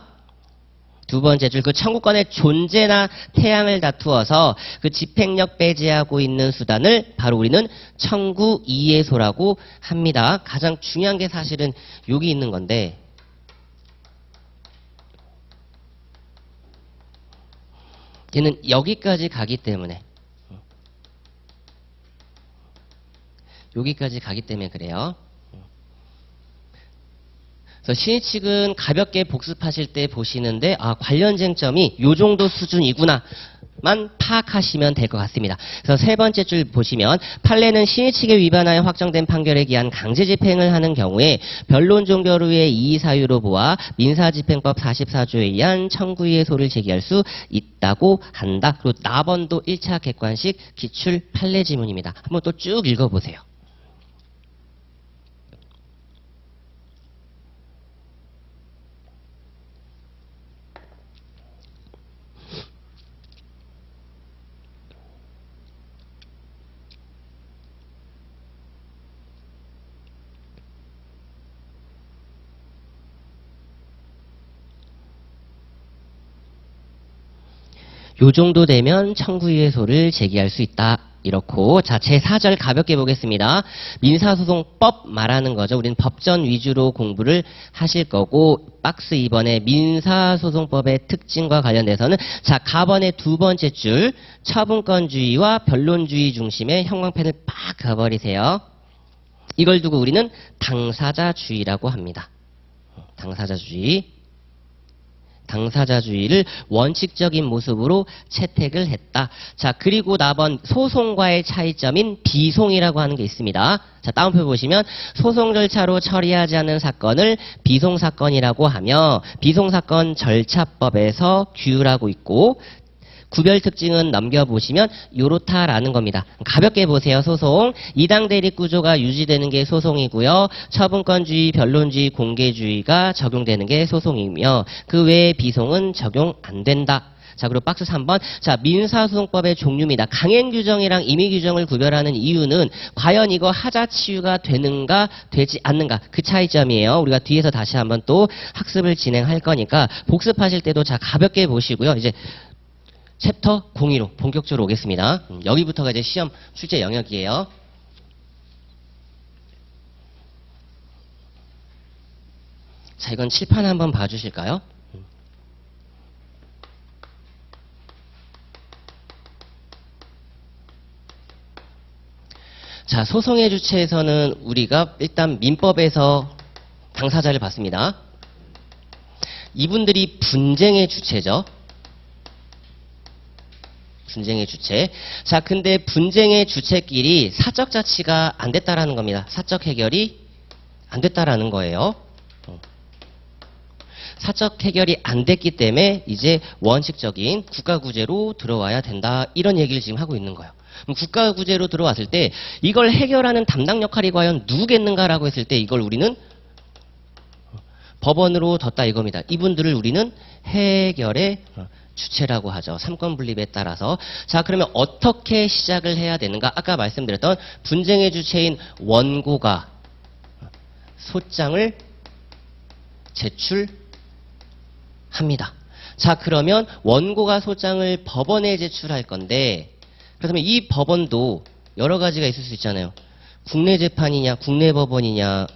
두 번째 줄 그 청구권의 존재나 태양을 다투어서 그 집행력 배제하고 있는 수단을 바로 우리는 청구 이해소라고 합니다. 가장 중요한 게 사실은 여기 있는 건데 얘는 여기까지 가기 때문에 여기까지 가기 때문에 그래요. 그래서 신의 측은 가볍게 복습하실 때 보시는데 아 관련 쟁점이 요 정도 수준이구나 만 파악하시면 될 것 같습니다. 그래서 세 번째 줄 보시면 판례는 신의 측에 위반하여 확정된 판결에 기한 강제 집행을 하는 경우에 변론 종결 후에 이의 사유로 보아 민사집행법 44조에 의한 청구의 소를 제기할 수 있다고 한다. 그리고 나번도 1차 객관식 기출 판례 지문입니다. 한번 또 쭉 읽어보세요. 요 정도 되면 청구이해소를 제기할 수 있다. 이렇고 자 제4절 가볍게 보겠습니다. 민사소송법 말하는 거죠. 우리는 법전 위주로 공부를 하실 거고 박스 2번에 민사소송법의 특징과 관련돼서는 자 가번의 두 번째 줄 처분권주의와 변론주의 중심의 형광펜을 빡 가버리세요. 이걸 두고 우리는 당사자주의라고 합니다. 당사자주의. 당사자주의를 원칙적인 모습으로 채택을 했다. 자, 그리고 나번 소송과의 차이점인 비송이라고 하는 게 있습니다. 자, 다운표 보시면 소송 절차로 처리하지 않는 사건을 비송사건이라고 하며 비송사건 절차법에서 규율하고 있고 구별 특징은 넘겨보시면 요렇다라는 겁니다. 가볍게 보세요. 소송. 이당 대립 구조가 유지되는 게 소송이고요. 처분권주의, 변론주의, 공개주의가 적용되는 게 소송이며 그 외에 비송은 적용 안 된다. 자, 그리고 박스 3번. 자, 민사소송법의 종류입니다. 강행 규정이랑 임의 규정을 구별하는 이유는 과연 이거 하자 치유가 되는가 되지 않는가 그 차이점이에요. 우리가 뒤에서 다시 한번 또 학습을 진행할 거니까 복습하실 때도 자 가볍게 보시고요. 이제 챕터 02로 본격적으로 오겠습니다. 여기부터가 이제 시험 출제 영역이에요. 자, 이건 칠판 한번 봐주실까요? 자, 소송의 주체에서는 우리가 일단 민법에서 당사자를 봤습니다. 이분들이 분쟁의 주체죠. 분쟁의 주체. 자, 근데 분쟁의 주체끼리 사적 자치가 안 됐다라는 겁니다. 사적 해결이 안 됐다라는 거예요. 사적 해결이 안 됐기 때문에 이제 원칙적인 국가구제로 들어와야 된다. 이런 얘기를 지금 하고 있는 거예요. 그럼 국가구제로 들어왔을 때 이걸 해결하는 담당 역할이 과연 누구겠는가라고 했을 때 이걸 우리는 법원으로 뒀다 이겁니다. 이분들을 우리는 해결의 주체라고 하죠. 삼권 분립에 따라서. 자, 그러면 어떻게 시작을 해야 되는가? 아까 말씀드렸던 분쟁의 주체인 원고가 소장을 제출합니다. 자, 그러면 원고가 소장을 법원에 제출할 건데, 그렇다면 이 법원도 여러 가지가 있을 수 있잖아요. 국내 재판이냐, 국내 법원이냐,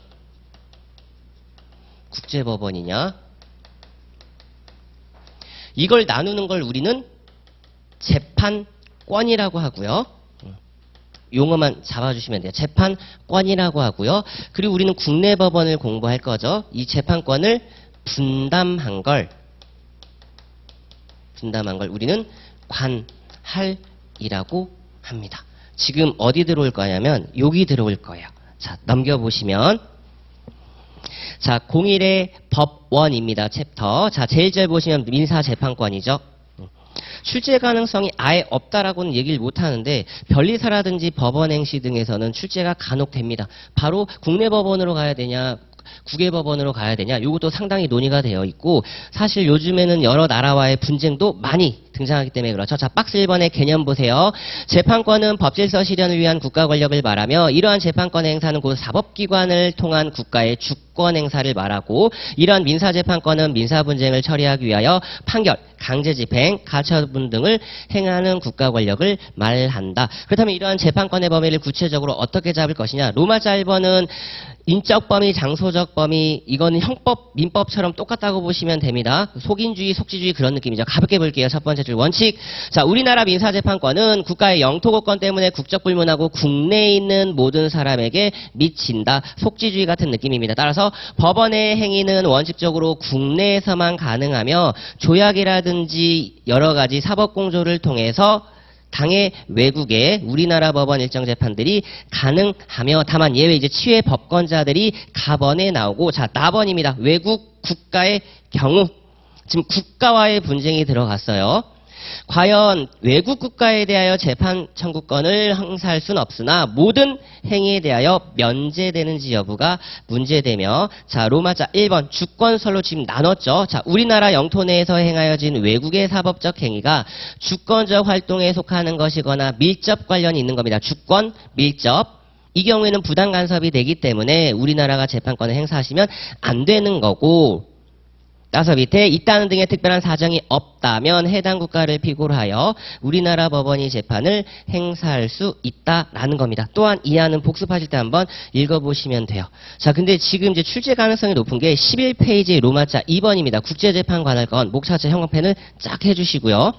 국제법원이냐. 이걸 나누는 걸 우리는 재판권이라고 하고요. 용어만 잡아주시면 돼요. 재판권이라고 하고요. 그리고 우리는 국내 법원을 공부할 거죠. 이 재판권을 분담한 걸 우리는 관할이라고 합니다. 지금 어디 들어올 거냐면 여기 들어올 거예요. 자, 넘겨보시면 자, 01의 법원입니다. 챕터. 자, 제일 잘 보시면 민사재판권이죠. 출제 가능성이 아예 없다라고는 얘기를 못하는데 변리사라든지 법원행시 등에서는 출제가 간혹 됩니다. 바로 국내 법원으로 가야 되냐, 국외 법원으로 가야 되냐, 이것도 상당히 논의가 되어 있고, 사실 요즘에는 여러 나라와의 분쟁도 많이 등장하기 때문에 그렇죠. 자, 박스 1번의 개념 보세요. 재판권은 법질서 실현을 위한 국가 권력을 말하며 이러한 재판권 행사는 곧 사법기관을 통한 국가의 주권 행사를 말하고, 이러한 민사재판권은 민사분쟁을 처리하기 위하여 판결, 강제집행, 가처분 등을 행하는 국가 권력을 말한다. 그렇다면 이러한 재판권의 범위를 구체적으로 어떻게 잡을 것이냐. 로마자 1번은 인적 범위, 장소적 범위, 이건 형법, 민법처럼 똑같다고 보시면 됩니다. 속인주의, 속지주의 그런 느낌이죠. 가볍게 볼게요. 첫 번째 줄 원칙. 자, 우리나라 민사재판권은 국가의 영토고권 때문에 국적불문하고 국내에 있는 모든 사람에게 미친다. 속지주의 같은 느낌입니다. 따라서 법원의 행위는 원칙적으로 국내에서만 가능하며 조약이라든지 여러 가지 사법공조를 통해서 당해 외국의 우리나라 법원 일정 재판들이 가능하며, 다만 예외 이제 치외 법권자들이 가번에 나오고, 자, 나번입니다. 외국 국가의 경우 지금 국가와의 분쟁이 들어갔어요. 과연 외국 국가에 대하여 재판 청구권을 행사할 수는 없으나 모든 행위에 대하여 면제되는지 여부가 문제되며, 자, 로마자 1번 주권설로 지금 나눴죠. 자, 우리나라 영토 내에서 행하여진 외국의 사법적 행위가 주권적 활동에 속하는 것이거나 밀접 관련이 있는 겁니다. 주권, 밀접. 이 경우에는 부당 간섭이 되기 때문에 우리나라가 재판권을 행사하시면 안 되는 거고, 따라서 밑에 있다는 등의 특별한 사정이 없다면 해당 국가를 피고로 하여 우리나라 법원이 재판을 행사할 수 있다라는 겁니다. 또한 이하는 복습하실 때 한번 읽어보시면 돼요. 자, 근데 지금 이제 출제 가능성이 높은 게 11페이지 로마자 2번입니다. 국제재판 관할권 목차체 형광펜을 쫙 해주시고요.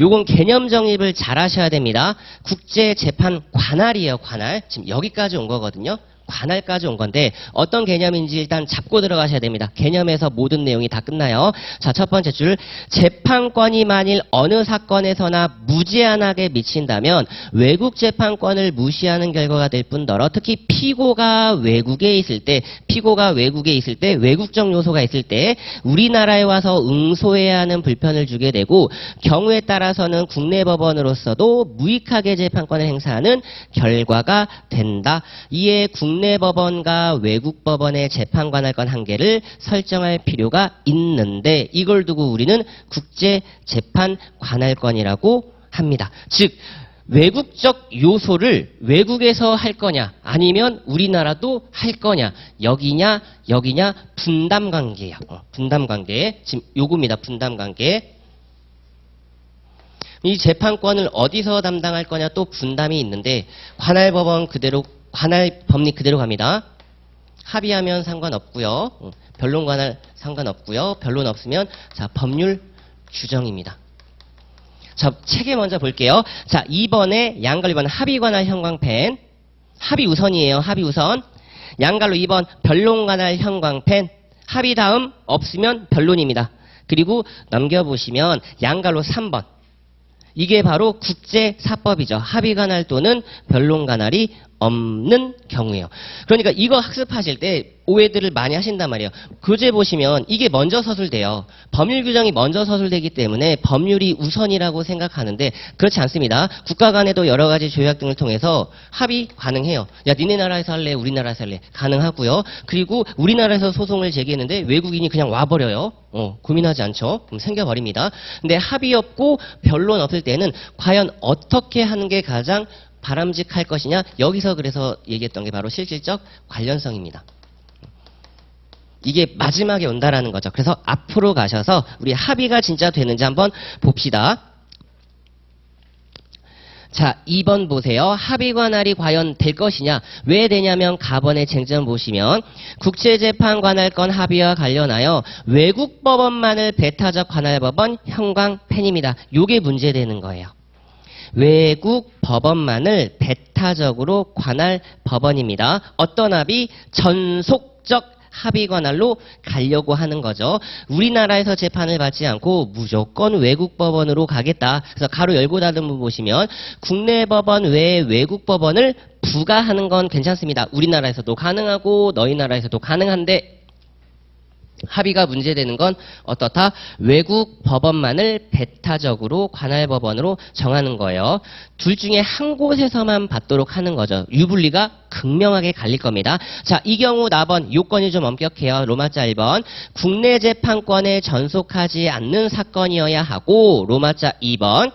요건 개념 정립을 잘 하셔야 됩니다. 국제재판 관할이에요. 관할. 지금 여기까지 온 거거든요. 관할까지 온 건데 어떤 개념인지 일단 잡고 들어가셔야 됩니다. 개념에서 모든 내용이 다 끝나요. 자, 첫 번째 줄. 재판권이 만일 어느 사건에서나 무제한하게 미친다면 외국 재판권을 무시하는 결과가 될 뿐더러 특히 피고가 외국에 있을 때 외국적 요소가 있을 때 우리나라에 와서 응소해야 하는 불편을 주게 되고, 경우에 따라서는 국내 법원으로서도 무익하게 재판권을 행사하는 결과가 된다. 이에 국내 법원과 외국 법원의 재판 관할권 한계를 설정할 필요가 있는데, 이걸 두고 우리는 국제 재판 관할권이라고 합니다. 즉 외국적 요소를 외국에서 할 거냐 아니면 우리나라도 할 거냐, 여기냐 분담 관계예요. 분담 관계. 지금 요겁니다. 분담 관계. 이 재판권을 어디서 담당할 거냐 또 분담이 있는데 관할법원 그대로 관할 법리 그대로 갑니다. 합의하면 상관없고요. 변론 관할 상관없고요. 변론 없으면 자 법률 규정입니다. 자 책에 먼저 볼게요. 자 2번에 양갈 2번 합의 관할 형광펜 합의 우선이에요. 합의 우선. 양갈로 2번 변론 관할 형광펜 합의 다음 없으면 변론입니다. 그리고 넘겨보시면 양갈로 3번. 이게 바로 국제사법이죠. 합의관할 또는 변론관할이 없는 경우예요. 그러니까 이거 학습하실 때 오해들을 많이 하신단 말이에요. 교재 보시면 이게 먼저 서술돼요. 법률 규정이 먼저 서술되기 때문에 법률이 우선이라고 생각하는데 그렇지 않습니다. 국가 간에도 여러 가지 조약 등을 통해서 합의 가능해요. 야 니네 나라에서 할래 우리나라에서 할래 가능하고요. 그리고 우리나라에서 소송을 제기했는데 외국인이 그냥 와버려요. 고민하지 않죠. 그럼 생겨버립니다. 근데 합의 없고 변론 없을 때는 과연 어떻게 하는 게 가장 바람직할 것이냐 여기서 그래서 얘기했던 게 바로 실질적 관련성입니다. 이게 마지막에 온다라는 거죠. 그래서 앞으로 가셔서 우리 합의가 진짜 되는지 한번 봅시다. 자 2번 보세요. 합의관할이 과연 될 것이냐. 왜 되냐면 가번의 쟁점 보시면 국제재판관할건 합의와 관련하여 외국 법원만을 배타적 관할법원 형광펜입니다. 요게 문제되는 거예요. 외국 법원만을 배타적으로 관할 법원입니다. 어떤 합의? 전속적 합의 관할로 가려고 하는 거죠. 우리나라에서 재판을 받지 않고 무조건 외국 법원으로 가겠다. 그래서 가로 열고 닫은 부 보시면 국내 법원 외에 외국 법원을 부과하는 건 괜찮습니다. 우리나라에서도 가능하고 너희 나라에서도 가능한데 합의가 문제되는 건 어떻다? 외국 법원만을 배타적으로 관할 법원으로 정하는 거예요. 둘 중에 한 곳에서만 받도록 하는 거죠. 유불리가 극명하게 갈릴 겁니다. 자, 이 경우 나번 요건이 좀 엄격해요. 로마자 1번. 국내 재판권에 전속하지 않는 사건이어야 하고 로마자 2번.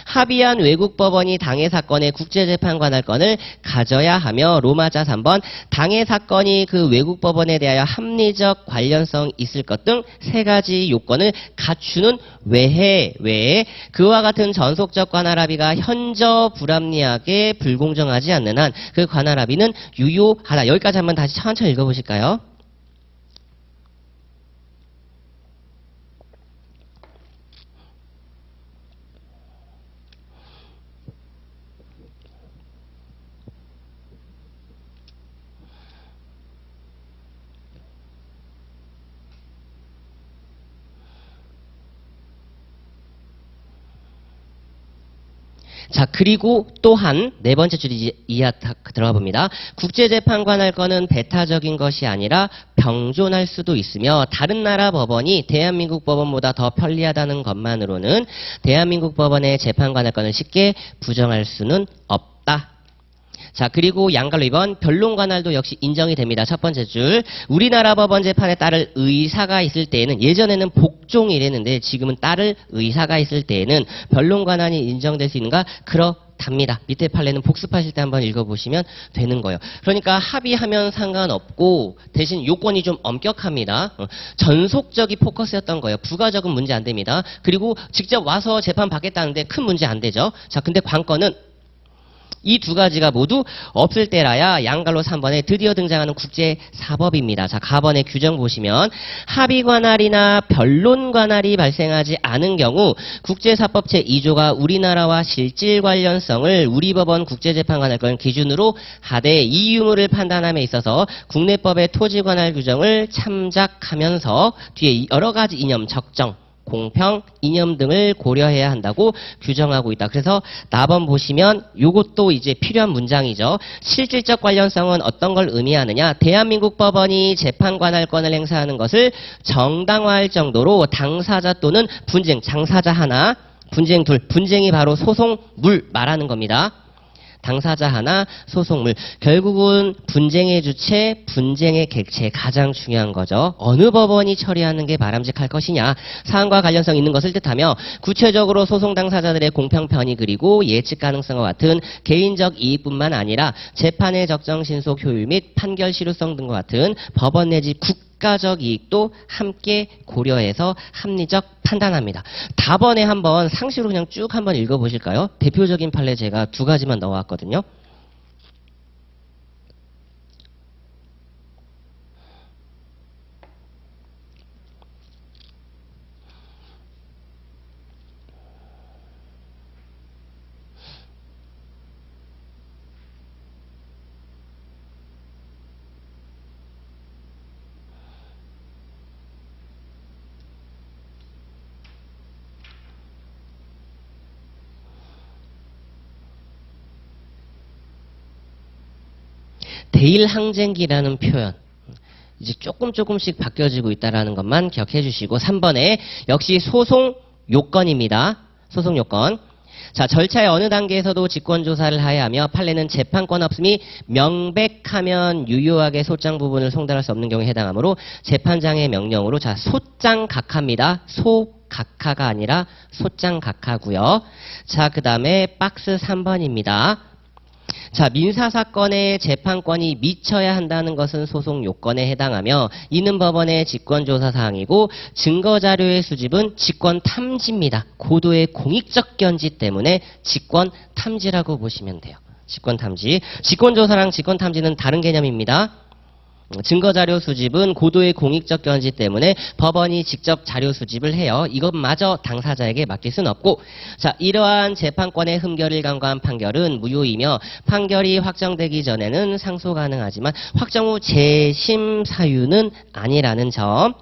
합의한 외국 법원이 당해 사건의 국제재판관할건을 가져야 하며 로마자 3번 당해 사건이 그 외국 법원에 대하여 합리적 관련성 있을 것 등 세 가지 요건을 갖추는 외에 그와 같은 전속적 관할합의가 현저 불합리하게 불공정하지 않는 한 그 관할합의는 유효하다. 여기까지 한번 다시 천천히 읽어보실까요? 자, 그리고 또한 네 번째 줄이 이하 들어가 봅니다. 국제재판관할건은 배타적인 것이 아니라 병존할 수도 있으며 다른 나라 법원이 대한민국 법원보다 더 편리하다는 것만으로는 대한민국 법원의 재판관할건을 쉽게 부정할 수는 없다. 자, 그리고 양갈로 2번 변론관할도 역시 인정이 됩니다. 첫 번째 줄. 우리나라 법원 재판에 따를 의사가 있을 때에는 예전에는 복종이 이랬는데 지금은 따를 의사가 있을 때에는 변론관할이 인정될 수 있는가? 그렇답니다. 밑에 판례는 복습하실 때 한번 읽어보시면 되는 거예요. 그러니까 합의하면 상관없고 대신 요건이 좀 엄격합니다. 전속적이 포커스였던 거예요. 부가적은 문제 안 됩니다. 그리고 직접 와서 재판 받겠다는데 큰 문제 안 되죠. 자, 근데 관건은 이 두 가지가 모두 없을 때라야 양갈로 3번에 드디어 등장하는 국제사법입니다. 자, 가번의 규정 보시면 합의관할이나 변론관할이 발생하지 않은 경우 국제사법 제2조가 우리나라와 실질 관련성을 우리 법원 국제재판관할건 기준으로 하되 이 유무를 판단함에 있어서 국내법의 토지관할 규정을 참작하면서 뒤에 여러 가지 이념, 적정, 공평, 이념 등을 고려해야 한다고 규정하고 있다. 그래서 나번 보시면 요것도 이제 필요한 문장이죠. 실질적 관련성은 어떤 걸 의미하느냐? 대한민국 법원이 재판관할권을 행사하는 것을 정당화할 정도로 당사자 또는 분쟁, 장사자 하나, 분쟁 둘, 분쟁이 바로 소송물 말하는 겁니다. 당사자 하나, 소송물. 결국은 분쟁의 주체, 분쟁의 객체 가장 중요한 거죠. 어느 법원이 처리하는 게 바람직할 것이냐. 사안과 관련성 있는 것을 뜻하며 구체적으로 소송 당사자들의 공평 편의 그리고 예측 가능성과 같은 개인적 이익뿐만 아니라 재판의 적정 신속 효율 및 판결 실효성 등과 같은 법원 내지 국가 국가적 이익도 함께 고려해서 합리적 판단합니다. 답원에 한번 상식으로 그냥 쭉 한번 읽어보실까요? 대표적인 판례 제가 두 가지만 넣어왔거든요. 대일항쟁기라는 표현. 이제 조금씩 바뀌어지고 있다는 것만 기억해 주시고 3번에 역시 소송 요건입니다. 소송 요건. 자, 절차의 어느 단계에서도 직권조사를 하여야 하며 판례는 재판권 없음이 명백하면 유효하게 소장 부분을 송달할 수 없는 경우에 해당하므로 재판장의 명령으로 자, 소장각하입니다. 소각하가 아니라 소장각하고요. 자, 그 다음에 박스 3번입니다. 자, 민사사건의 재판권이 미쳐야 한다는 것은 소송 요건에 해당하며 이는 법원의 직권조사사항이고 증거자료의 수집은 직권탐지입니다. 고도의 공익적 견지 때문에 직권탐지라고 보시면 돼요. 직권탐지. 직권조사랑 직권탐지는 다른 개념입니다. 증거자료 수집은 고도의 공익적 견지 때문에 법원이 직접 자료 수집을 해요. 이것마저 당사자에게 맡길 수는 없고, 자, 이러한 재판권의 흠결을 간과한 판결은 무효이며 판결이 확정되기 전에는 상소 가능하지만 확정 후 재심 사유는 아니라는 점.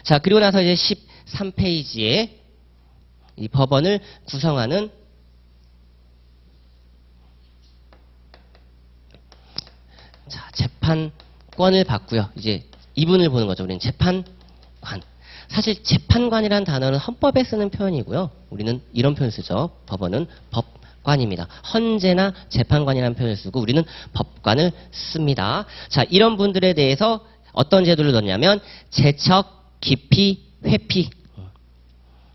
자, 그리고 나서 이제 13페이지에 이 법원을 구성하는 자, 재판권을 봤고요. 이제 이분을 보는 거죠. 우리는 재판관. 사실 재판관이라는 단어는 헌법에 쓰는 표현이고요. 우리는 이런 표현을 쓰죠. 법원은 법관입니다. 헌재나 재판관이라는 표현을 쓰고 우리는 법관을 씁니다. 자, 이런 분들에 대해서 어떤 제도를 넣냐면 제척, 기피, 회피.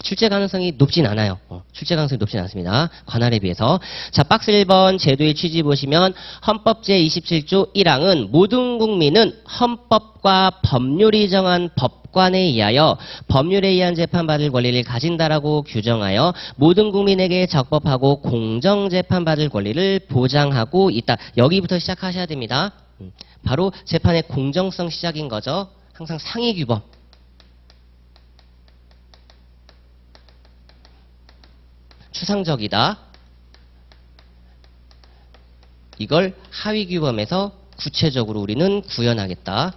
출제 가능성이 높진 않아요. 출제 가능성이 높진 않습니다. 관할에 비해서. 자, 박스 1번 제도의 취지 보시면 헌법 제27조 1항은 모든 국민은 헌법과 법률이 정한 법관에 의하여 법률에 의한 재판받을 권리를 가진다라고 규정하여 모든 국민에게 적법하고 공정 재판받을 권리를 보장하고 있다. 여기부터 시작하셔야 됩니다. 바로 재판의 공정성 시작인 거죠. 항상 상위 규범. 추상적이다. 이걸 하위 규범에서 구체적으로 우리는 구현하겠다.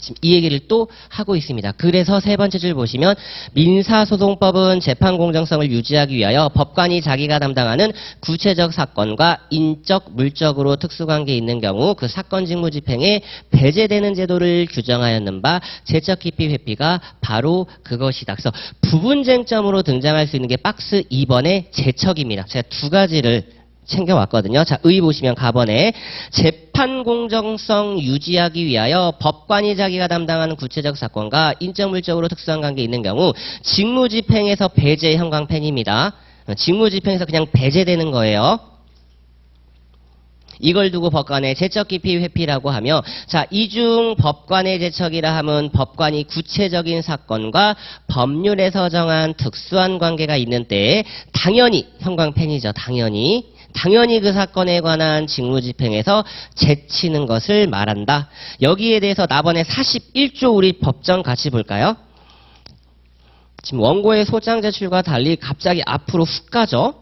지금 이 얘기를 또 하고 있습니다. 그래서 세 번째 줄 보시면 민사소송법은 재판 공정성을 유지하기 위하여 법관이 자기가 담당하는 구체적 사건과 인적, 물적으로 특수관계에 있는 경우 그 사건 직무 집행에 배제되는 제도를 규정하였는 바 제척 기피 회피가 바로 그것이다. 그래서 부분 쟁점으로 등장할 수 있는 게 박스 2번의 제척입니다. 제가 두 가지를 챙겨왔거든요. 자, 의 보시면 가번에 재판 공정성 유지하기 위하여 법관이 자기가 담당하는 구체적 사건과 인적 물적으로 특수한 관계에 있는 경우 직무집행에서 배제 형광펜입니다. 직무집행에서 그냥 배제되는 거예요. 이걸 두고 법관의 제척 기피 회피라고 하며, 자, 이중 법관의 제척이라 함은 법관이 구체적인 사건과 법률에서 정한 특수한 관계가 있는 때에 당연히 형광펜이죠. 당연히 그 사건에 관한 직무집행에서 제치는 것을 말한다. 여기에 대해서 나번에 41조 우리 법정 같이 볼까요? 지금 원고의 소장 제출과 달리 갑자기 앞으로 훅 가죠.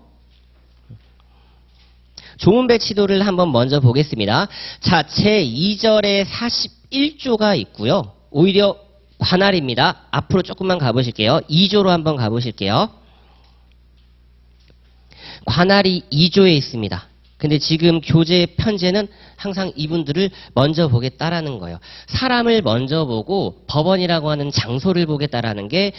조문 배치도를 한번 먼저 보겠습니다. 자, 제2절에 41조가 있고요. 오히려 관할입니다. 앞으로 조금만 가보실게요. 2조로 한번 가보실게요. 관할이 2조에 있습니다. 근데 지금 교재 편제는 항상 이분들을 먼저 보겠다라는 거예요. 사람을 먼저 보고 법원이라고 하는 장소를 보겠다라는 게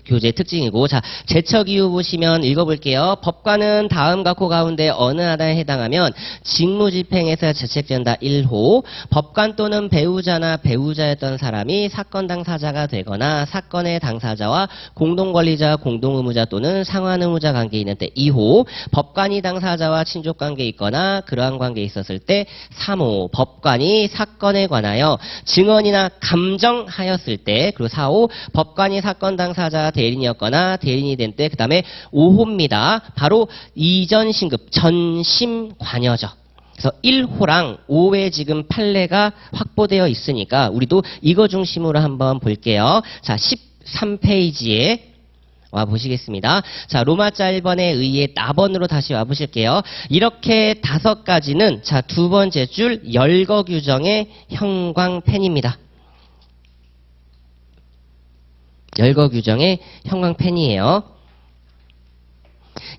교재 특징이고, 자, 제척 이유 보시면 읽어볼게요. 법관은 다음 각호 가운데 어느 하나에 해당하면 직무집행에서 제책된다. 1호 법관 또는 배우자나 배우자였던 사람이 사건 당사자가 되거나 사건의 당사자와 공동권리자, 공동의무자 또는 상환의무자 관계에 있는 때 2호 법관이 당사자와 친족관계에 있고 있거나 그러한 관계에 있었을 때 3호 법관이 사건에 관하여 증언이나 감정하였을 때 그리고 4호 법관이 사건 당사자 대리인이었거나 대리인이 된 때 그 다음에 5호입니다. 바로 이전 신급 전심 관여죠. 그래서 1호랑 5회 지금 판례가 확보되어 있으니까 우리도 이거 중심으로 한번 볼게요. 자, 13페이지에 와 보시겠습니다. 자, 로마자 1번에 의해 나번으로 다시 와 보실게요. 이렇게 5가지는 자, 두 번째 줄 열거 규정의 형광펜입니다. 열거 규정의 형광펜이에요.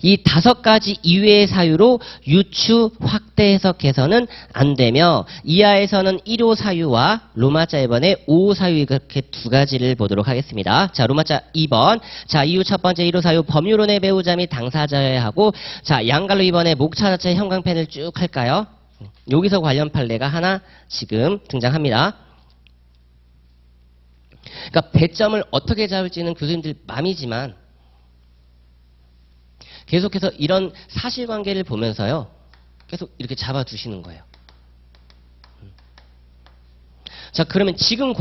이 5가지 이외의 사유로 유추 확대 해석해서는 안 되며 이하에서는 1호 사유와 로마자 1번의 5호 사유 이렇게 두 가지를 보도록 하겠습니다. 자, 로마자 2번. 자, 이후 첫 번째 1호 사유 법률혼의 배우자 및 당사자여야 하고 자, 양갈로 2번의 목차 자체 형광펜을 쭉 할까요? 여기서 관련 판례가 하나 지금 등장합니다. 그러니까 배점을 어떻게 잡을지는 교수님들 맘이지만 계속해서 이런 사실관계를 보면서요. 계속 이렇게 잡아두시는 거예요. 자, 그러면 지금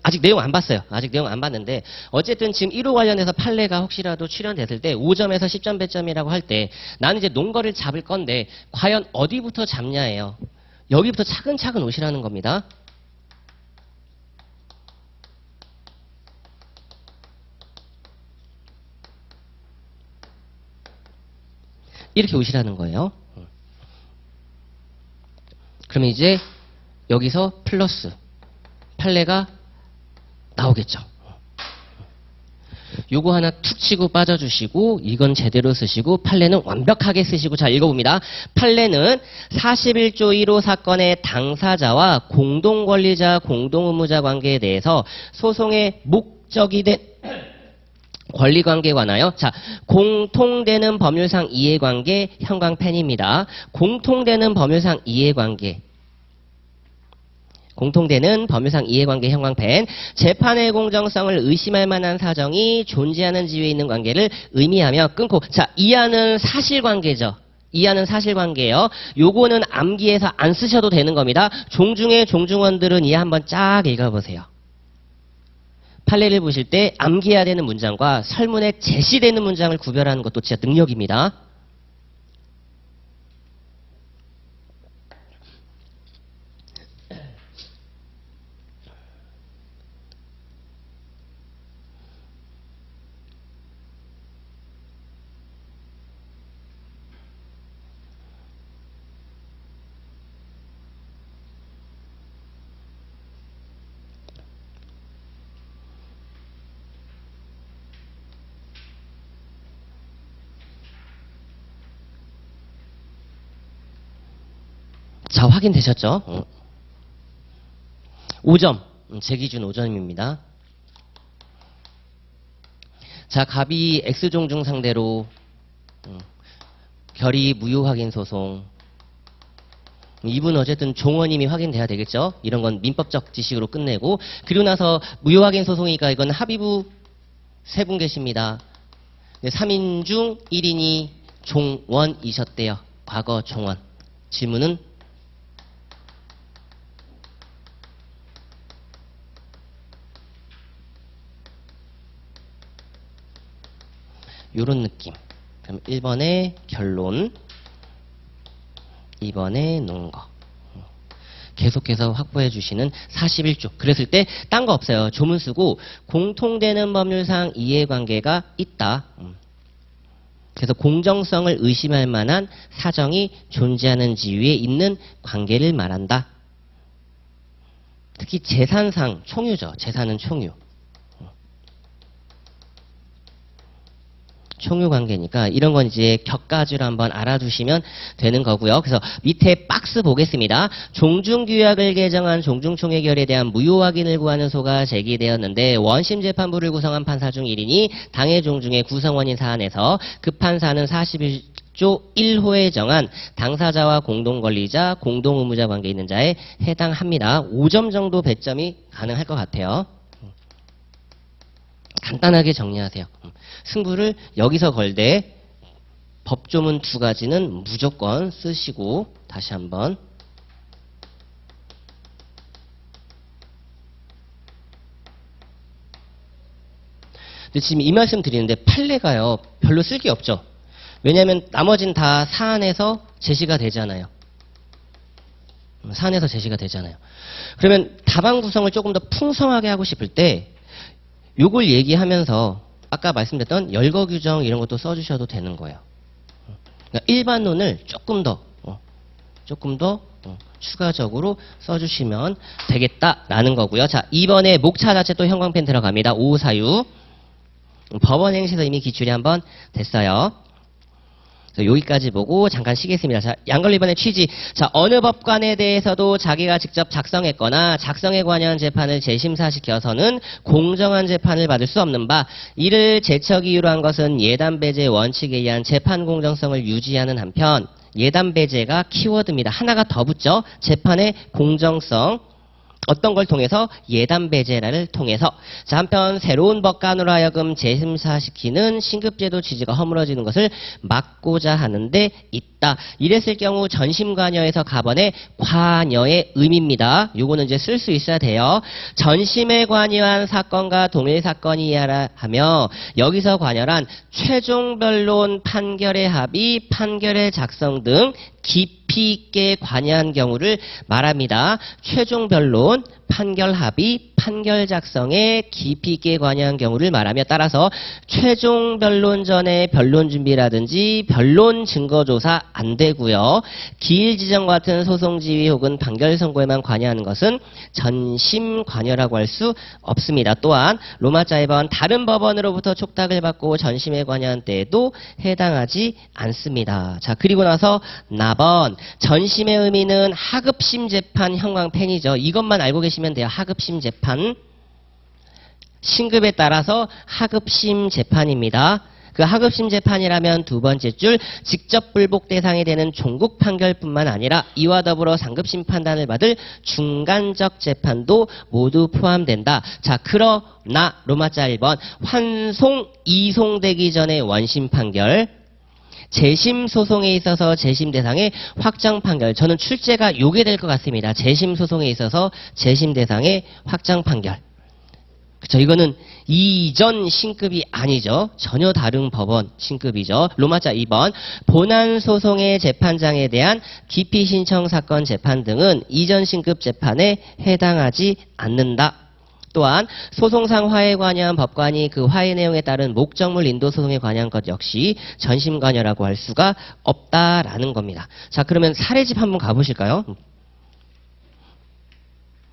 아직 내용 안 봤어요. 아직 내용 안 봤는데 어쨌든 지금 1호 관련해서 판례가 혹시라도 출현됐을 때 5점에서 10점 배점이라고 할 때 나는 이제 논거를 잡을 건데 과연 어디부터 잡냐예요. 여기부터 차근차근 오시라는 겁니다. 이렇게 오시라는 거예요. 그러면 이제 여기서 플러스 판례가 나오겠죠. 요거 하나 툭 치고 빠져주시고 이건 제대로 쓰시고 판례는 완벽하게 쓰시고 자 읽어봅니다. 판례는 41조 1호 사건의 당사자와 공동권리자 공동의무자 관계에 대해서 소송의 목적이 된 권리관계에 관하여 자 공통되는 법률상 이해관계 형광펜입니다. 공통되는 법률상 이해관계 공통되는 법률상 이해관계 형광펜 재판의 공정성을 의심할 만한 사정이 존재하는 지위에 있는 관계를 의미하며 끊고 자 이하는 사실관계죠. 이하는 사실관계예요. 요거는 암기해서 안 쓰셔도 되는 겁니다. 종중의 종중원들은 이 한번 쫙 읽어보세요. 판례를 보실 때 암기해야 되는 문장과 설문에 제시되는 문장을 구별하는 것도 진짜 능력입니다. 자, 확인되셨죠? 5점. 제 기준 5점입니다. 자, 갑이 X종중 상대로 결의 무효 확인 소송. 이분 어쨌든 종원임이 확인돼야 되겠죠? 이런 건 민법적 지식으로 끝내고 그리고 나서 무효 확인 소송이니까 이건 합의부 3분 계십니다. 3인 중 1인이 종원이셨대요. 과거 종원. 질문은 요런 느낌. 그럼 1번의 결론, 2번의 논거. 계속해서 확보해 주시는 41조. 그랬을 때 딴 거 없어요. 조문 쓰고 공통되는 법률상 이해관계가 있다. 그래서 공정성을 의심할 만한 사정이 존재하는 지위에 있는 관계를 말한다. 특히 재산상 총유죠. 재산은 총유. 총유 관계니까 이런 건 이제 격가지로 한번 알아두시면 되는 거고요. 그래서 밑에 박스 보겠습니다. 종중규약을 개정한 종중총회결에 대한 무효 확인을 구하는 소가 제기되었는데 원심 재판부를 구성한 판사 중 1인이 당해 종중의 구성원인 사안에서 그 판사는 41조 1호에 정한 당사자와 공동권리자, 공동의무자 관계에 있는 자에 해당합니다. 5점 정도 배점이 가능할 것 같아요. 간단하게 정리하세요. 승부를 여기서 걸되 법조문 두 가지는 무조건 쓰시고 다시 한번 근데 지금 이 말씀 드리는데 판례가요 별로 쓸 게 없죠. 왜냐하면 나머진 다 사안에서 제시가 되잖아요. 사안에서 제시가 되잖아요. 그러면 답안 구성을 조금 더 풍성하게 하고 싶을 때 요걸 얘기하면서 아까 말씀드렸던 열거 규정 이런 것도 써주셔도 되는 거예요. 그러니까 일반론을 조금 더 추가적으로 써주시면 되겠다라는 거고요. 자, 이번에 목차 자체 또 형광펜 들어갑니다. 5546 법원 행시에서 이미 기출이 한번 됐어요. 여기까지 보고 잠깐 쉬겠습니다. 자, 양걸로 이번에 취지. 자, 어느 법관에 대해서도 자기가 직접 작성했거나 작성에 관여한 재판을 재심사시켜서는 공정한 재판을 받을 수 없는 바, 이를 제척 이유로 한 것은 예단 배제 원칙에 의한 재판 공정성을 유지하는 한편, 예단 배제가 키워드입니다. 하나가 더 붙죠. 재판의 공정성. 어떤 걸 통해서? 예단 배제를 통해서. 자, 한편 새로운 법관으로 하여금 재심사시키는 신급제도 취지가 허물어지는 것을 막고자 하는데 있다. 이랬을 경우 전심 관여에서 가번의 관여의 의미입니다. 요거는 이제 쓸 수 있어야 돼요. 전심에 관여한 사건과 동일 사건이라 하며 여기서 관여란 최종 변론 판결의 합의, 판결의 작성 등 깊이 있게 관여한 경우를 말합니다. 최종 변론, 판결 합의, 판결 작성에 깊이 있게 관여한 경우를 말하며 따라서 최종 변론 전에 변론 준비라든지 변론 증거 조사 안 되고요. 기일 지정 같은 소송 지휘 혹은 판결 선고에만 관여하는 것은 전심 관여라고 할 수 없습니다. 또한 로마자 2번 다른 법원으로부터 촉탁을 받고 전심에 관여한 때에도 해당하지 않습니다. 자, 그리고 나서 나번 전심의 의미는 하급심 재판 형광펜이죠. 이것만 알고 계시면 돼요. 하급심 재판. 신급에 따라서 하급심 재판입니다. 그 하급심 재판이라면 두 번째 줄 직접 불복 대상이 되는 종국 판결뿐만 아니라 이와 더불어 상급심 판단을 받을 중간적 재판도 모두 포함된다. 자, 그러나 로마자 1번 환송, 이송되기 전에 원심 판결, 재심 소송에 있어서 재심 대상의 확정 판결. 저는 출제가 요게 될 것 같습니다. 재심 소송에 있어서 재심 대상의 확정 판결. 그쵸? 이거는 이전 신급이 아니죠. 전혀 다른 법원 신급이죠. 로마자 2번 본안 소송의 재판장에 대한 기피 신청 사건 재판 등은 이전 신급 재판에 해당하지 않는다. 또한 소송상 화해에 관여한 법관이 그 화해 내용에 따른 목적물 인도 소송에 관여한 것 역시 전심 관여라고 할 수가 없다라는 겁니다. 자, 그러면 사례집 한번 가보실까요?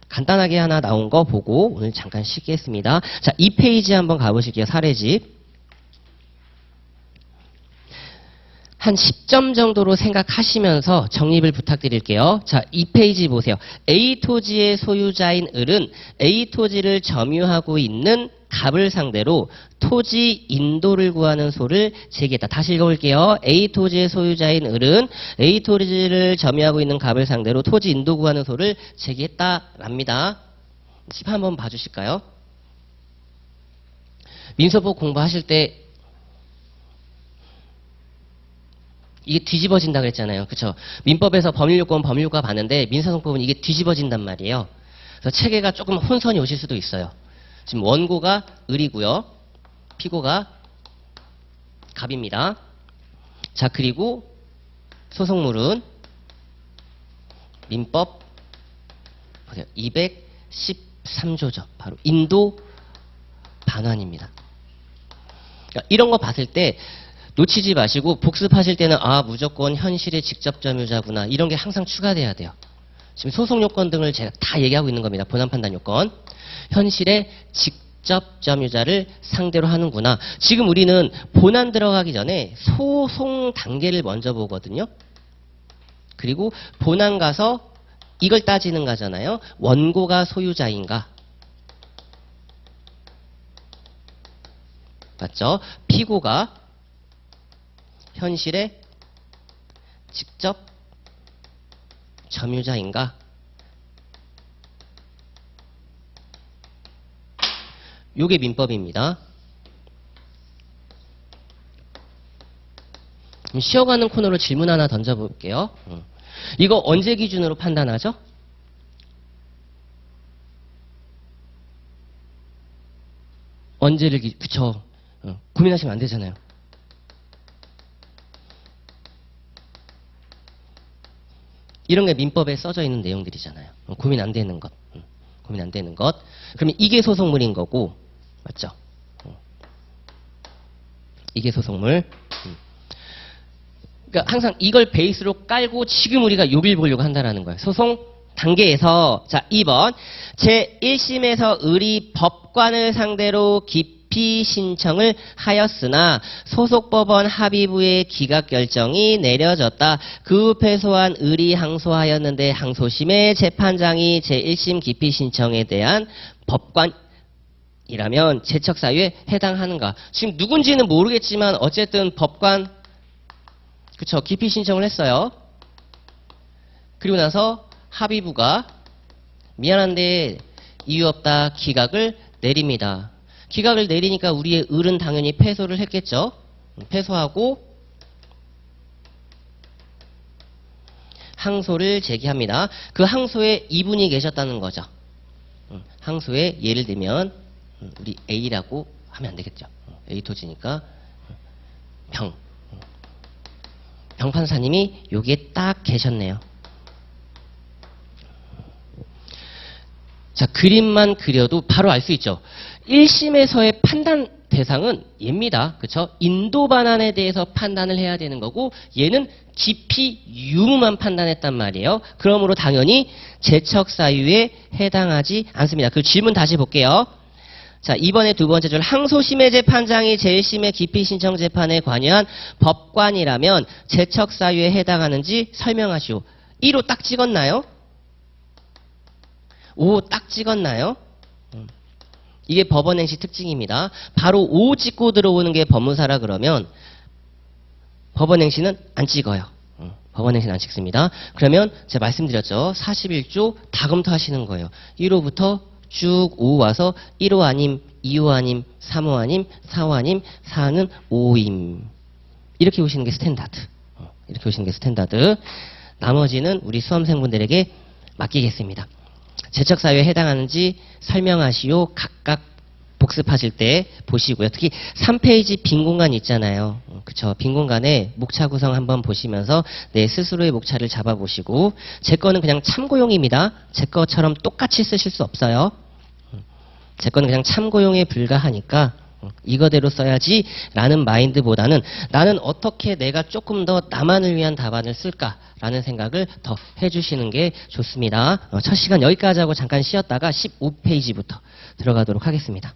간단하게 하나 나온 거 보고 오늘 잠깐 쉬겠습니다. 자, 2페이지 한번 가보실게요. 사례집. 한 10점 정도로 생각하시면서 정립을 부탁드릴게요. 자, 2페이지 보세요. A 토지의 소유자인 을은 A 토지를 점유하고 있는 갑을 상대로 토지 인도를 구하는 소를 제기했다. 다시 읽어볼게요. A 토지의 소유자인 을은 A 토지를 점유하고 있는 갑을 상대로 토지 인도 구하는 소를 제기했다랍니다. 집 한번 봐주실까요? 민소법 공부하실 때 이게 뒤집어진다 그랬잖아요. 그쵸? 민법에서 법률요건, 법률과 봤는데 민사소송법은 이게 뒤집어진단 말이에요. 그래서 체계가 조금 혼선이 오실 수도 있어요. 지금 원고가 을이고요. 피고가 갑입니다. 자, 그리고 소송물은 민법 보세요. 213조죠. 바로 인도 반환입니다. 그러니까 이런 거 봤을 때 놓치지 마시고 복습하실 때는 아, 무조건 현실의 직접 점유자구나. 이런 게 항상 추가돼야 돼요. 지금 소송 요건 등을 제가 다 얘기하고 있는 겁니다. 본안 판단 요건. 현실의 직접 점유자를 상대로 하는구나. 지금 우리는 본안 들어가기 전에 소송 단계를 먼저 보거든요. 그리고 본안 가서 이걸 따지는 거잖아요. 원고가 소유자인가? 맞죠? 피고가 현실의 직접 점유자인가? 요게 민법입니다. 그럼 쉬어가는 코너로 질문 하나 던져볼게요. 이거 언제 기준으로 판단하죠? 언제를 그쵸. 고민하시면 안 되잖아요. 이런 게 민법에 써져 있는 내용들이잖아요. 고민 안 되는 것. 고민 안 되는 것. 그러면 이게 소속물인 거고, 맞죠? 이게 소속물. 그러니까 항상 이걸 베이스로 깔고 지금 우리가 요길 보려고 한다는 거예요. 소송 단계에서 자 2번 제1심에서 을이 법관을 상대로 기피 신청을 하였으나 소속법원 합의부의 기각 결정이 내려졌다. 그 후 패소한 을이 항소하였는데 항소심의 재판장이 제1심 기피 신청에 대한 법관이라면 제척 사유에 해당하는가. 지금 누군지는 모르겠지만 어쨌든 법관 그쵸 기피 신청을 했어요. 그리고 나서 합의부가 미안한데 이유 없다 기각을 내립니다. 기각을 내리니까 우리의 을은 당연히 패소를 했겠죠. 패소하고 항소를 제기합니다. 그 항소에 이분이 계셨다는 거죠. 항소에 예를 들면 우리 A라고 하면 안 되겠죠. A 토지니까 병판사님이 여기에 딱 계셨네요. 자, 그림만 그려도 바로 알 수 있죠. 1심에서의 판단 대상은 얘입니다. 그쵸? 인도 반환에 대해서 판단을 해야 되는 거고 얘는 기피 유무만 판단했단 말이에요. 그러므로 당연히 제척 사유에 해당하지 않습니다. 그 질문 다시 볼게요. 자, 이번에 두 번째 줄 항소심의 재판장이 제1심의 기피 신청 재판에 관여한 법관이라면 제척 사유에 해당하는지 설명하시오. 1호 딱 찍었나요? 5호 딱 찍었나요? 이게 법원 행시 특징입니다. 바로 5 찍고 들어오는 게 법무사라 그러면 법원 행시는 안 찍어요. 법원 행시는 안 찍습니다. 그러면 제가 말씀드렸죠. 41조 다 검토하시는 거예요. 1호부터 쭉 5 와서 1호 아님, 2호 아님, 3호 아님, 4호 아님, 4는 5임. 이렇게 오시는 게 스탠다드. 이렇게 오시는 게 스탠다드. 나머지는 우리 수험생분들에게 맡기겠습니다. 제척 사유에 해당하는지 설명하시오. 각각 복습하실 때 보시고요. 특히 3페이지 빈 공간 있잖아요. 그쵸? 빈 공간에 목차 구성 한번 보시면서 내 스스로의 목차를 잡아보시고 제 거는 그냥 참고용입니다. 제 것처럼 똑같이 쓰실 수 없어요. 제 거는 그냥 참고용에 불과하니까 이거대로 써야지 라는 마인드보다는 나는 어떻게 내가 조금 더 나만을 위한 답안을 쓸까라는 생각을 더 해주시는 게 좋습니다. 첫 시간 여기까지 하고 잠깐 쉬었다가 15페이지부터 들어가도록 하겠습니다.